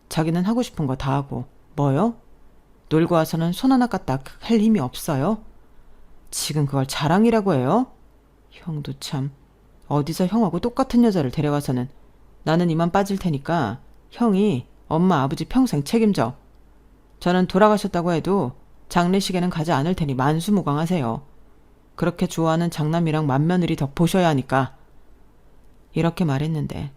자기는 하고 싶은 거 다 하고 뭐요? 놀고 와서는 손 하나 까딱 할 힘이 없어요? 지금 그걸 자랑이라고 해요? 형도 참 어디서 형하고 똑같은 여자를 데려가서는 나는 이만 빠질 테니까 형이 엄마 아버지 평생 책임져. 저는 돌아가셨다고 해도 장례식에는 가지 않을 테니 만수무강하세요. 그렇게 좋아하는 장남이랑 맏며느리 더 보셔야 하니까. 이렇게 말했는데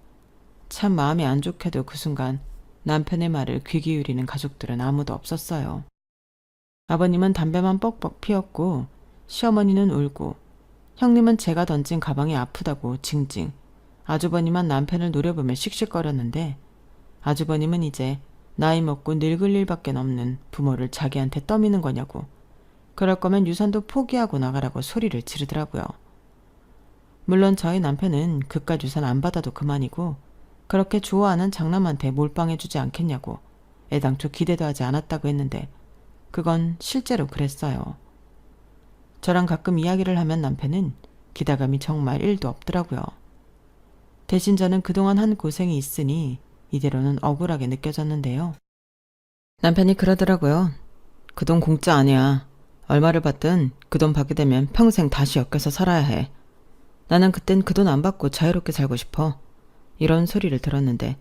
참 마음이 안 좋게도 그 순간 남편의 말을 귀 기울이는 가족들은 아무도 없었어요. 아버님은 담배만 뻑뻑 피웠고 시어머니는 울고 형님은 제가 던진 가방이 아프다고 징징, 아주버님은 남편을 노려보며 씩씩거렸는데 아주버님은 이제 나이 먹고 늙을 일밖에 없는 부모를 자기한테 떠미는 거냐고, 그럴 거면 유산도 포기하고 나가라고 소리를 지르더라고요. 물론 저희 남편은 그깟 유산 안 받아도 그만이고 그렇게 좋아하는 장남한테 몰빵해주지 않겠냐고 애당초 기대도 하지 않았다고 했는데 그건 실제로 그랬어요. 저랑 가끔 이야기를 하면 남편은 기대감이 정말 1도 없더라고요. 대신 저는 그동안 한 고생이 있으니 이대로는 억울하게 느껴졌는데요. 남편이 그러더라고요. 그 돈 공짜 아니야. 얼마를 받든 그 돈 받게 되면 평생 다시 엮여서 살아야 해. 나는 그땐 그 돈 안 받고 자유롭게 살고 싶어. 이런 소리를 들었는데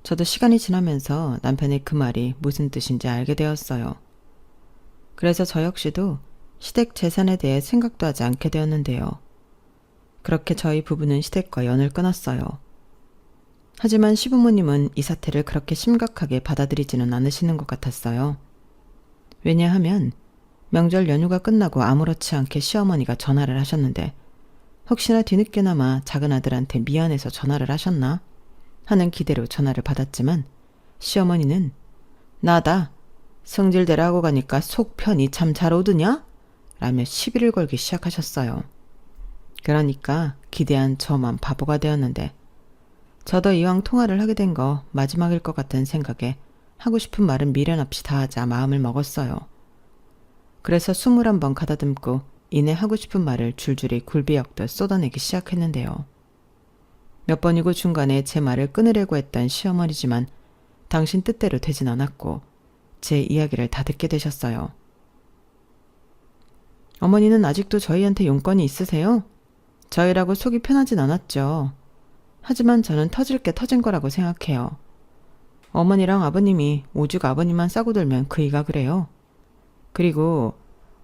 저도 시간이 지나면서 남편의 그 말이 무슨 뜻인지 알게 되었어요. 그래서 저 역시도 시댁 재산에 대해 생각도 하지 않게 되었는데요. 그렇게 저희 부부는 시댁과 연을 끊었어요. 하지만 시부모님은 이 사태를 그렇게 심각하게 받아들이지는 않으시는 것 같았어요. 왜냐하면 명절 연휴가 끝나고 아무렇지 않게 시어머니가 전화를 하셨는데 혹시나 뒤늦게나마 작은 아들한테 미안해서 전화를 하셨나 하는 기대로 전화를 받았지만 시어머니는 나다. 성질대로 하고 가니까 속 편히 참 잘 오드냐? 라며 시비를 걸기 시작하셨어요. 그러니까 기대한 저만 바보가 되었는데 저도 이왕 통화를 하게 된 거 마지막일 것 같은 생각에 하고 싶은 말은 미련 없이 다 하자 마음을 먹었어요. 그래서 21번 가다듬고 이내 하고 싶은 말을 줄줄이 굴비역듯 쏟아내기 시작했는데요. 몇 번이고 중간에 제 말을 끊으려고 했던 시어머니지만 당신 뜻대로 되진 않았고 제 이야기를 다 듣게 되셨어요. 어머니는 아직도 저희한테 용건이 있으세요? 저희라고 속이 편하진 않았죠. 하지만 저는 터질 게 터진 거라고 생각해요. 어머니랑 아버님이 오죽 아버님만 싸고 들면 그이가 그래요. 그리고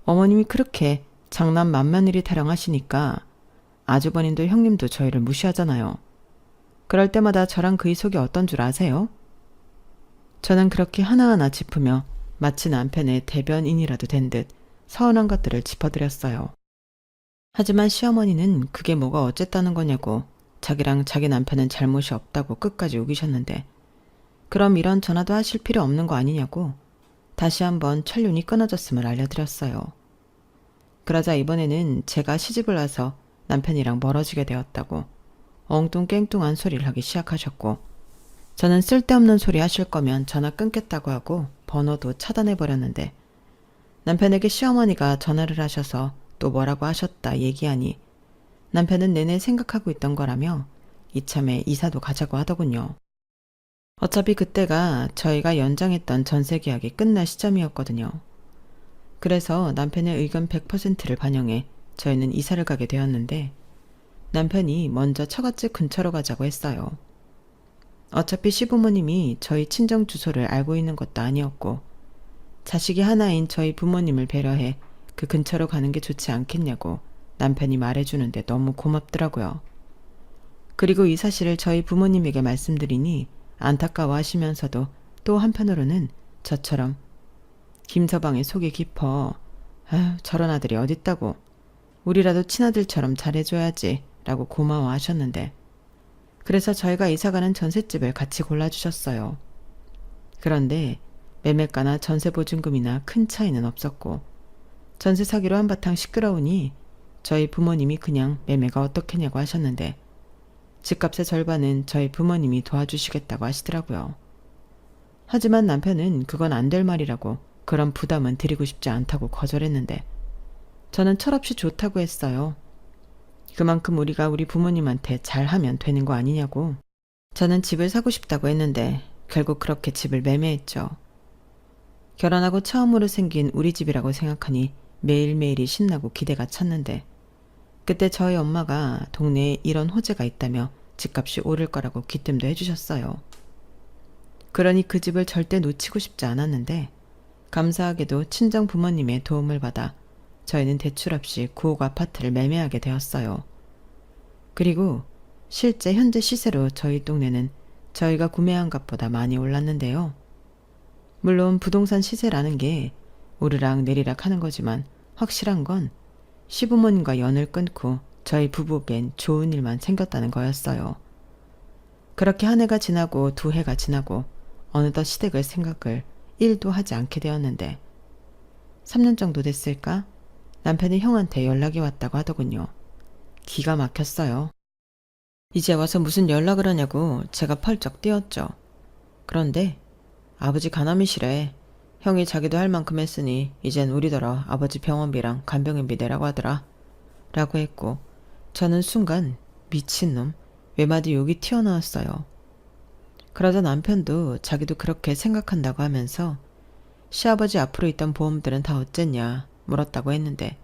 어머님이 그렇게 장남 맏며느리 타령하시니까 아주버님도 형님도 저희를 무시하잖아요. 그럴 때마다 저랑 그이 속이 어떤 줄 아세요? 저는 그렇게 하나하나 짚으며 마치 남편의 대변인이라도 된 듯 서운한 것들을 짚어드렸어요. 하지만 시어머니는 그게 뭐가 어쨌다는 거냐고 자기랑 자기 남편은 잘못이 없다고 끝까지 우기셨는데 그럼 이런 전화도 하실 필요 없는 거 아니냐고 다시 한번 천륜이 끊어졌음을 알려드렸어요. 그러자 이번에는 제가 시집을 와서 남편이랑 멀어지게 되었다고 엉뚱깽뚱한 소리를 하기 시작하셨고 저는 쓸데없는 소리 하실 거면 전화 끊겠다고 하고 번호도 차단해버렸는데 남편에게 시어머니가 전화를 하셔서 또 뭐라고 하셨다 얘기하니 남편은 내내 생각하고 있던 거라며 이참에 이사도 가자고 하더군요. 어차피 그때가 저희가 연장했던 전세 계약이 끝날 시점이었거든요. 그래서 남편의 의견 100%를 반영해 저희는 이사를 가게 되었는데 남편이 먼저 처갓집 근처로 가자고 했어요. 어차피 시부모님이 저희 친정 주소를 알고 있는 것도 아니었고 자식이 하나인 저희 부모님을 배려해 그 근처로 가는 게 좋지 않겠냐고 남편이 말해주는데 너무 고맙더라고요. 그리고 이 사실을 저희 부모님에게 말씀드리니 안타까워하시면서도 또 한편으로는 저처럼 김서방의 속이 깊어. 아휴, 저런 아들이 어딨다고. 우리라도 친아들처럼 잘해줘야지 라고 고마워하셨는데 그래서 저희가 이사가는 전셋집을 같이 골라주셨어요. 그런데 매매가나 전세보증금이나 큰 차이는 없었고 전세 사기로 한바탕 시끄러우니 저희 부모님이 그냥 매매가 어떻겠냐고 하셨는데 집값의 절반은 저희 부모님이 도와주시겠다고 하시더라고요. 하지만 남편은 그건 안 될 말이라고 그런 부담은 드리고 싶지 않다고 거절했는데 저는 철없이 좋다고 했어요. 그만큼 우리가 우리 부모님한테 잘하면 되는 거 아니냐고. 저는 집을 사고 싶다고 했는데 결국 그렇게 집을 매매했죠. 결혼하고 처음으로 생긴 우리 집이라고 생각하니 매일매일이 신나고 기대가 찼는데 그때 저희 엄마가 동네에 이런 호재가 있다며 집값이 오를 거라고 기뜸도 해주셨어요. 그러니 그 집을 절대 놓치고 싶지 않았는데 감사하게도 친정 부모님의 도움을 받아 저희는 대출 없이 9억 아파트를 매매하게 되었어요. 그리고 실제 현재 시세로 저희 동네는 저희가 구매한 값보다 많이 올랐는데요. 물론 부동산 시세라는 게 오르락 내리락 하는 거지만 확실한 건 시부모님과 연을 끊고 저희 부부에겐 좋은 일만 생겼다는 거였어요. 그렇게 한 해가 지나고 두 해가 지나고 어느덧 시댁을 생각을 1도 하지 않게 되었는데 3년 정도 됐을까? 남편이 형한테 연락이 왔다고 하더군요. 기가 막혔어요. 이제 와서 무슨 연락을 하냐고 제가 펄쩍 뛰었죠. 그런데 아버지 간암이시래. 형이 자기도 할 만큼 했으니 이젠 우리더러 아버지 병원비랑 간병인비 내라고 하더라. 라고 했고 저는 순간 미친놈 외마디 욕이 튀어나왔어요. 그러자 남편도 자기도 그렇게 생각한다고 하면서 시아버지 앞으로 있던 보험들은 다 어쨌냐 물었다고 했는데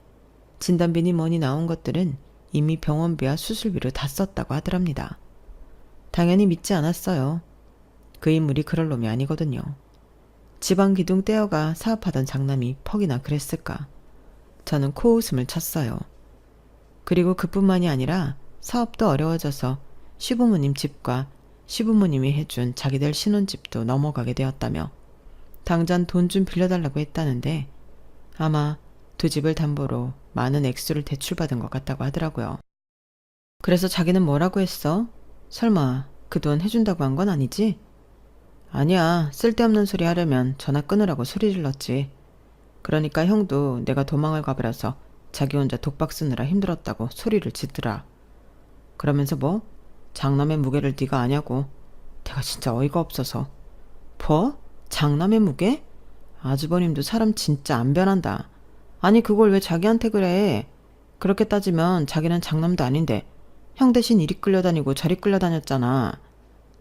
진단비니 뭐니 나온 것들은 이미 병원비와 수술비로 다 썼다고 하더랍니다. 당연히 믿지 않았어요. 그 인물이 그럴 놈이 아니거든요. 지방 기둥 떼어가 사업하던 장남이 퍽이나 그랬을까. 저는 코웃음을 쳤어요. 그리고 그뿐만이 아니라 사업도 어려워져서 시부모님 집과 시부모님이 해준 자기들 신혼집도 넘어가게 되었다며 당장 돈 좀 빌려달라고 했다는데 아마 두 집을 담보로 많은 액수를 대출받은 것 같다고 하더라고요. 그래서 자기는 뭐라고 했어? 설마 그 돈 해준다고 한 건 아니지? 아니야, 쓸데없는 소리 하려면 전화 끊으라고 소리 질렀지. 그러니까 형도 내가 도망을 가버려서 자기 혼자 독박 쓰느라 힘들었다고 소리를 짓더라. 그러면서 뭐? 장남의 무게를 네가 아냐고. 내가 진짜 어이가 없어서. 뭐? 장남의 무게? 아주버님도 사람 진짜 안 변한다. 아니 그걸 왜 자기한테 그래. 그렇게 따지면 자기는 장남도 아닌데 형 대신 이리 끌려다니고 저리 끌려다녔잖아.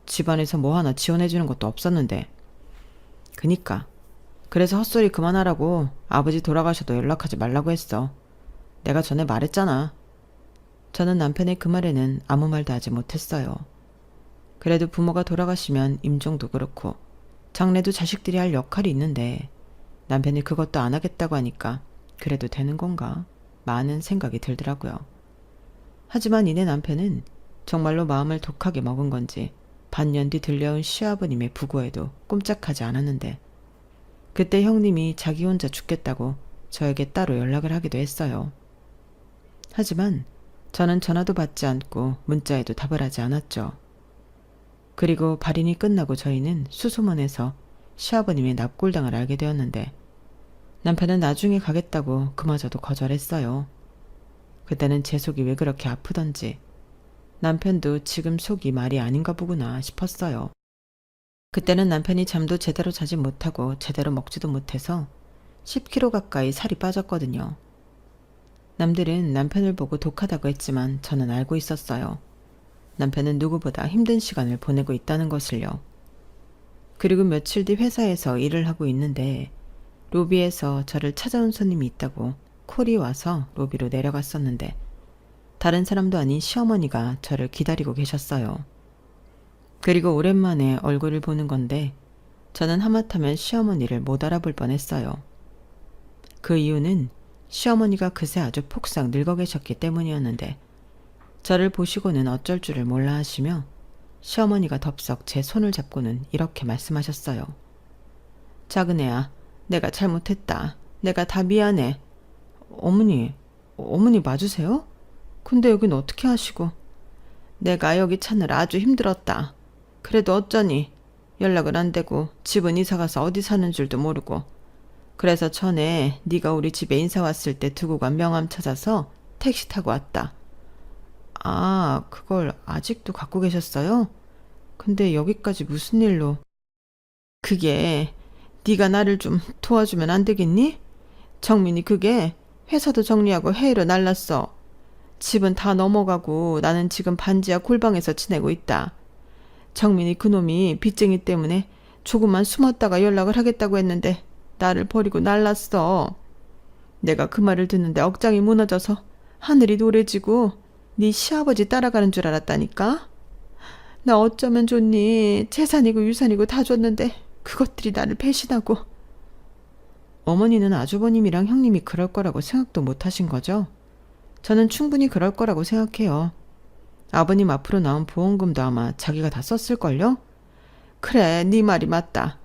집안에서 뭐 하나 지원해주는 것도 없었는데. 그니까. 그래서 헛소리 그만하라고 아버지 돌아가셔도 연락하지 말라고 했어. 내가 전에 말했잖아. 저는 남편의 그 말에는 아무 말도 하지 못했어요. 그래도 부모가 돌아가시면 임종도 그렇고 장례도 자식들이 할 역할이 있는데 남편이 그것도 안 하겠다고 하니까 그래도 되는 건가? 많은 생각이 들더라고요. 하지만 이내 남편은 정말로 마음을 독하게 먹은 건지 반년 뒤 들려온 시아버님의 부고에도 꼼짝하지 않았는데 그때 형님이 자기 혼자 죽겠다고 저에게 따로 연락을 하기도 했어요. 하지만 저는 전화도 받지 않고 문자에도 답을 하지 않았죠. 그리고 발인이 끝나고 저희는 수소문에서 시아버님의 납골당을 알게 되었는데 남편은 나중에 가겠다고 그마저도 거절했어요. 그때는 제 속이 왜 그렇게 아프던지 남편도 지금 속이 말이 아닌가 보구나 싶었어요. 그때는 남편이 잠도 제대로 자지 못하고 제대로 먹지도 못해서 10kg 가까이 살이 빠졌거든요. 남들은 남편을 보고 독하다고 했지만 저는 알고 있었어요. 남편은 누구보다 힘든 시간을 보내고 있다는 것을요. 그리고 며칠 뒤 회사에서 일을 하고 있는데 로비에서 저를 찾아온 손님이 있다고 콜이 와서 로비로 내려갔었는데 다른 사람도 아닌 시어머니가 저를 기다리고 계셨어요. 그리고 오랜만에 얼굴을 보는 건데 저는 하마터면 시어머니를 못 알아볼 뻔했어요. 그 이유는 시어머니가 그새 아주 폭삭 늙어 계셨기 때문이었는데 저를 보시고는 어쩔 줄을 몰라 하시며 시어머니가 덥석 제 손을 잡고는 이렇게 말씀하셨어요. 작은 애야, 내가 잘못했다. 내가 다 미안해. 어머니 맞으세요? 근데 여긴 어떻게 하시고? 내가 여기 찾느라 아주 힘들었다. 그래도 어쩌니 연락은 안 되고 집은 이사가서 어디 사는 줄도 모르고 그래서 전에 네가 우리 집에 인사 왔을 때 두고 간 명함 찾아서 택시 타고 왔다. 아, 그걸 아직도 갖고 계셨어요? 근데 여기까지 무슨 일로? 그게 네가 나를 좀 도와주면 안 되겠니? 정민이 그게 회사도 정리하고 해외로 날랐어. 집은 다 넘어가고 나는 지금 반지하 골방에서 지내고 있다. 정민이 그놈이 빚쟁이 때문에 조금만 숨었다가 연락을 하겠다고 했는데 나를 버리고 날랐어. 내가 그 말을 듣는데 억장이 무너져서 하늘이 노래지고 네 시아버지 따라가는 줄 알았다니까. 나 어쩌면 좋니. 재산이고 유산이고 다 줬는데 그것들이 나를 배신하고. 어머니는 아주버님이랑 형님이 그럴 거라고 생각도 못 하신 거죠? 저는 충분히 그럴 거라고 생각해요. 아버님 앞으로 나온 보험금도 아마 자기가 다 썼을걸요? 그래, 네 말이 맞다.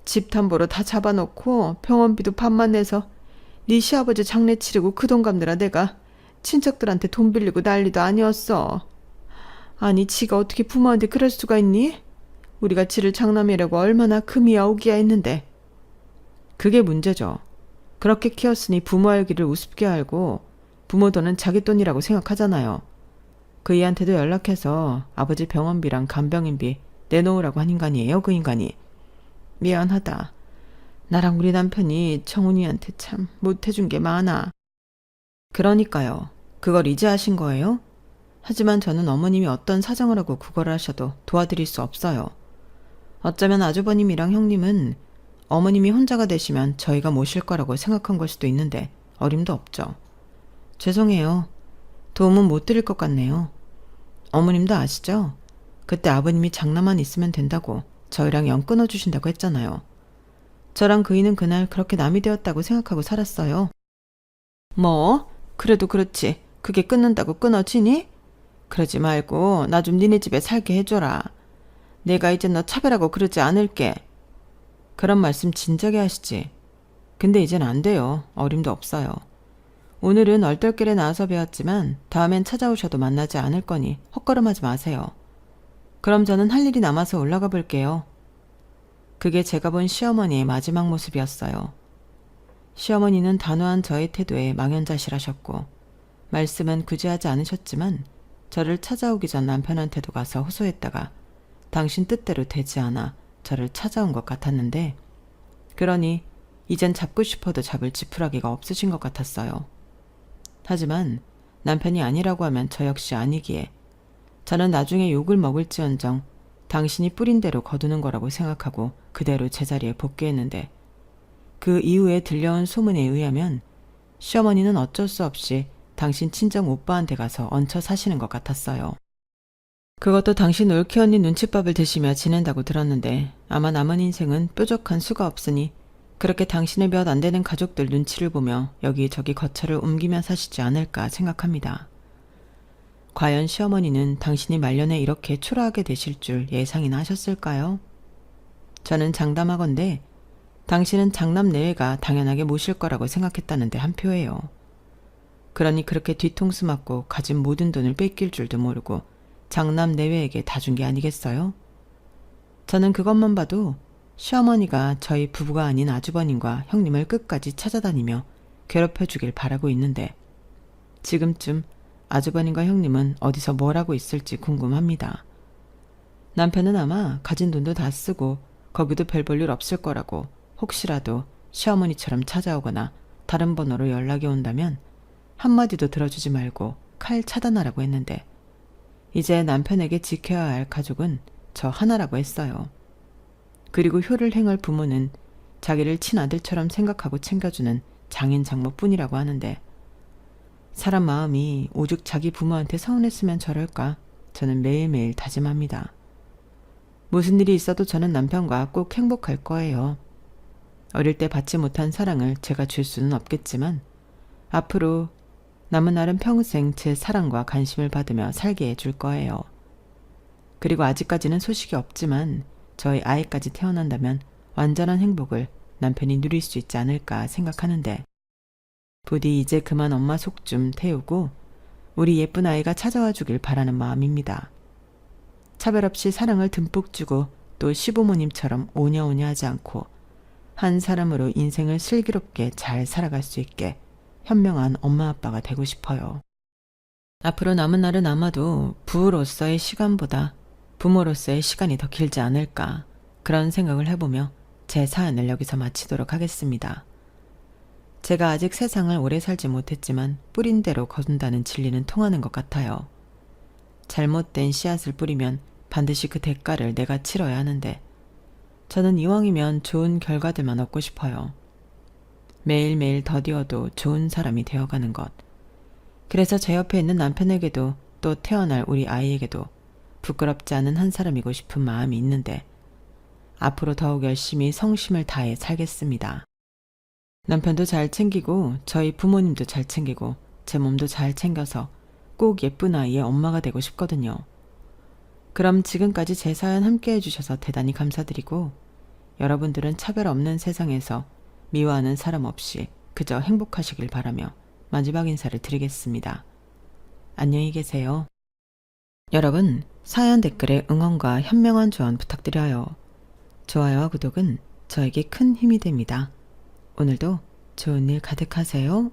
집 담보로 다 잡아놓고 병원비도 반만 내서 네 시아버지 장례 치르고 그 돈 갚느라 내가 친척들한테 돈 빌리고 난리도 아니었어. 아니, 지가 어떻게 부모한테 그럴 수가 있니? 우리가 지를 장남이라고 얼마나 금이야 오기야 했는데. 그게 문제죠. 그렇게 키웠으니 부모 알기를 우습게 알고 부모 돈은 자기 돈이라고 생각하잖아요. 그 애한테도 연락해서 아버지 병원비랑 간병인비 내놓으라고 한 인간이에요, 그 인간이. 미안하다. 나랑 우리 남편이 정훈이한테 참 못해준 게 많아. 그러니까요. 그걸 이제 하신 거예요? 하지만 저는 어머님이 어떤 사정을 하고 그걸 하셔도 도와드릴 수 없어요. 어쩌면 아주버님이랑 형님은 어머님이 혼자가 되시면 저희가 모실 거라고 생각한 걸 수도 있는데 어림도 없죠. 죄송해요. 도움은 못 드릴 것 같네요. 어머님도 아시죠? 그때 아버님이 장난만 있으면 된다고 저희랑 연 끊어주신다고 했잖아요. 저랑 그이는 그날 그렇게 남이 되었다고 생각하고 살았어요. 뭐? 그래도 그렇지. 그게 끊는다고 끊어지니? 그러지 말고 나 좀 니네 집에 살게 해줘라. 내가 이제 너 차별하고 그러지 않을게. 그런 말씀 진작에 하시지. 근데 이젠 안 돼요. 어림도 없어요. 오늘은 얼떨결에 나와서 배웠지만 다음엔 찾아오셔도 만나지 않을 거니 헛걸음하지 마세요. 그럼 저는 할 일이 남아서 올라가 볼게요. 그게 제가 본 시어머니의 마지막 모습이었어요. 시어머니는 단호한 저의 태도에 망연자실하셨고 말씀은 굳이 하지 않으셨지만 저를 찾아오기 전 남편한테도 가서 호소했다가 당신 뜻대로 되지 않아 저를 찾아온 것 같았는데 그러니 이젠 잡고 싶어도 잡을 지푸라기가 없으신 것 같았어요. 하지만 남편이 아니라고 하면 저 역시 아니기에 저는 나중에 욕을 먹을지언정 당신이 뿌린 대로 거두는 거라고 생각하고 그대로 제자리에 복귀했는데 그 이후에 들려온 소문에 의하면 시어머니는 어쩔 수 없이 당신 친정 오빠한테 가서 얹혀 사시는 것 같았어요. 그것도 당신 올케 언니 눈칫밥을 드시며 지낸다고 들었는데 아마 남은 인생은 뾰족한 수가 없으니 그렇게 당신의 몇 안 되는 가족들 눈치를 보며 여기저기 거처를 옮기며 사시지 않을까 생각합니다. 과연 시어머니는 당신이 말년에 이렇게 초라하게 되실 줄 예상이나 하셨을까요? 저는 장담하건대 당신은 장남 내외가 당연하게 모실 거라고 생각했다는데 한 표예요. 그러니 그렇게 뒤통수 맞고 가진 모든 돈을 뺏길 줄도 모르고 장남 내외에게 다 준 게 아니겠어요? 저는 그것만 봐도 시어머니가 저희 부부가 아닌 아주버님과 형님을 끝까지 찾아다니며 괴롭혀주길 바라고 있는데 지금쯤 아주버님과 형님은 어디서 뭘 하고 있을지 궁금합니다. 남편은 아마 가진 돈도 다 쓰고 거기도 별 볼 일 없을 거라고 혹시라도 시어머니처럼 찾아오거나 다른 번호로 연락이 온다면 한마디도 들어주지 말고 칼 차단하라고 했는데 이제 남편에게 지켜야 할 가족은 저 하나라고 했어요. 그리고 효를 행할 부모는 자기를 친아들처럼 생각하고 챙겨주는 장인 장모뿐이라고 하는데 사람 마음이 오죽 자기 부모한테 서운했으면 저럴까 저는 매일매일 다짐합니다. 무슨 일이 있어도 저는 남편과 꼭 행복할 거예요. 어릴 때 받지 못한 사랑을 제가 줄 수는 없겠지만 앞으로 남은 날은 평생 제 사랑과 관심을 받으며 살게 해줄 거예요. 그리고 아직까지는 소식이 없지만 저희 아이까지 태어난다면 완전한 행복을 남편이 누릴 수 있지 않을까 생각하는데 부디 이제 그만 엄마 속 좀 태우고 우리 예쁜 아이가 찾아와 주길 바라는 마음입니다. 차별 없이 사랑을 듬뿍 주고 또 시부모님처럼 오냐오냐 하지 않고 한 사람으로 인생을 슬기롭게 잘 살아갈 수 있게 현명한 엄마 아빠가 되고 싶어요. 앞으로 남은 날은 아마도 부부로서의 시간보다 부모로서의 시간이 더 길지 않을까 그런 생각을 해보며 제 사연을 여기서 마치도록 하겠습니다. 제가 아직 세상을 오래 살지 못했지만 뿌린 대로 거둔다는 진리는 통하는 것 같아요. 잘못된 씨앗을 뿌리면 반드시 그 대가를 내가 치러야 하는데 저는 이왕이면 좋은 결과들만 얻고 싶어요. 매일매일 더디어도 좋은 사람이 되어가는 것. 그래서 제 옆에 있는 남편에게도 또 태어날 우리 아이에게도 부끄럽지 않은 한 사람이고 싶은 마음이 있는데 앞으로 더욱 열심히 성심을 다해 살겠습니다. 남편도 잘 챙기고 저희 부모님도 잘 챙기고 제 몸도 잘 챙겨서 꼭 예쁜 아이의 엄마가 되고 싶거든요. 그럼 지금까지 제 사연 함께 해주셔서 대단히 감사드리고 여러분들은 차별 없는 세상에서 미워하는 사람 없이 그저 행복하시길 바라며 마지막 인사를 드리겠습니다. 안녕히 계세요. 여러분, 사연 댓글에 응원과 현명한 조언 부탁드려요. 좋아요와 구독은 저에게 큰 힘이 됩니다. 오늘도 좋은 일 가득하세요.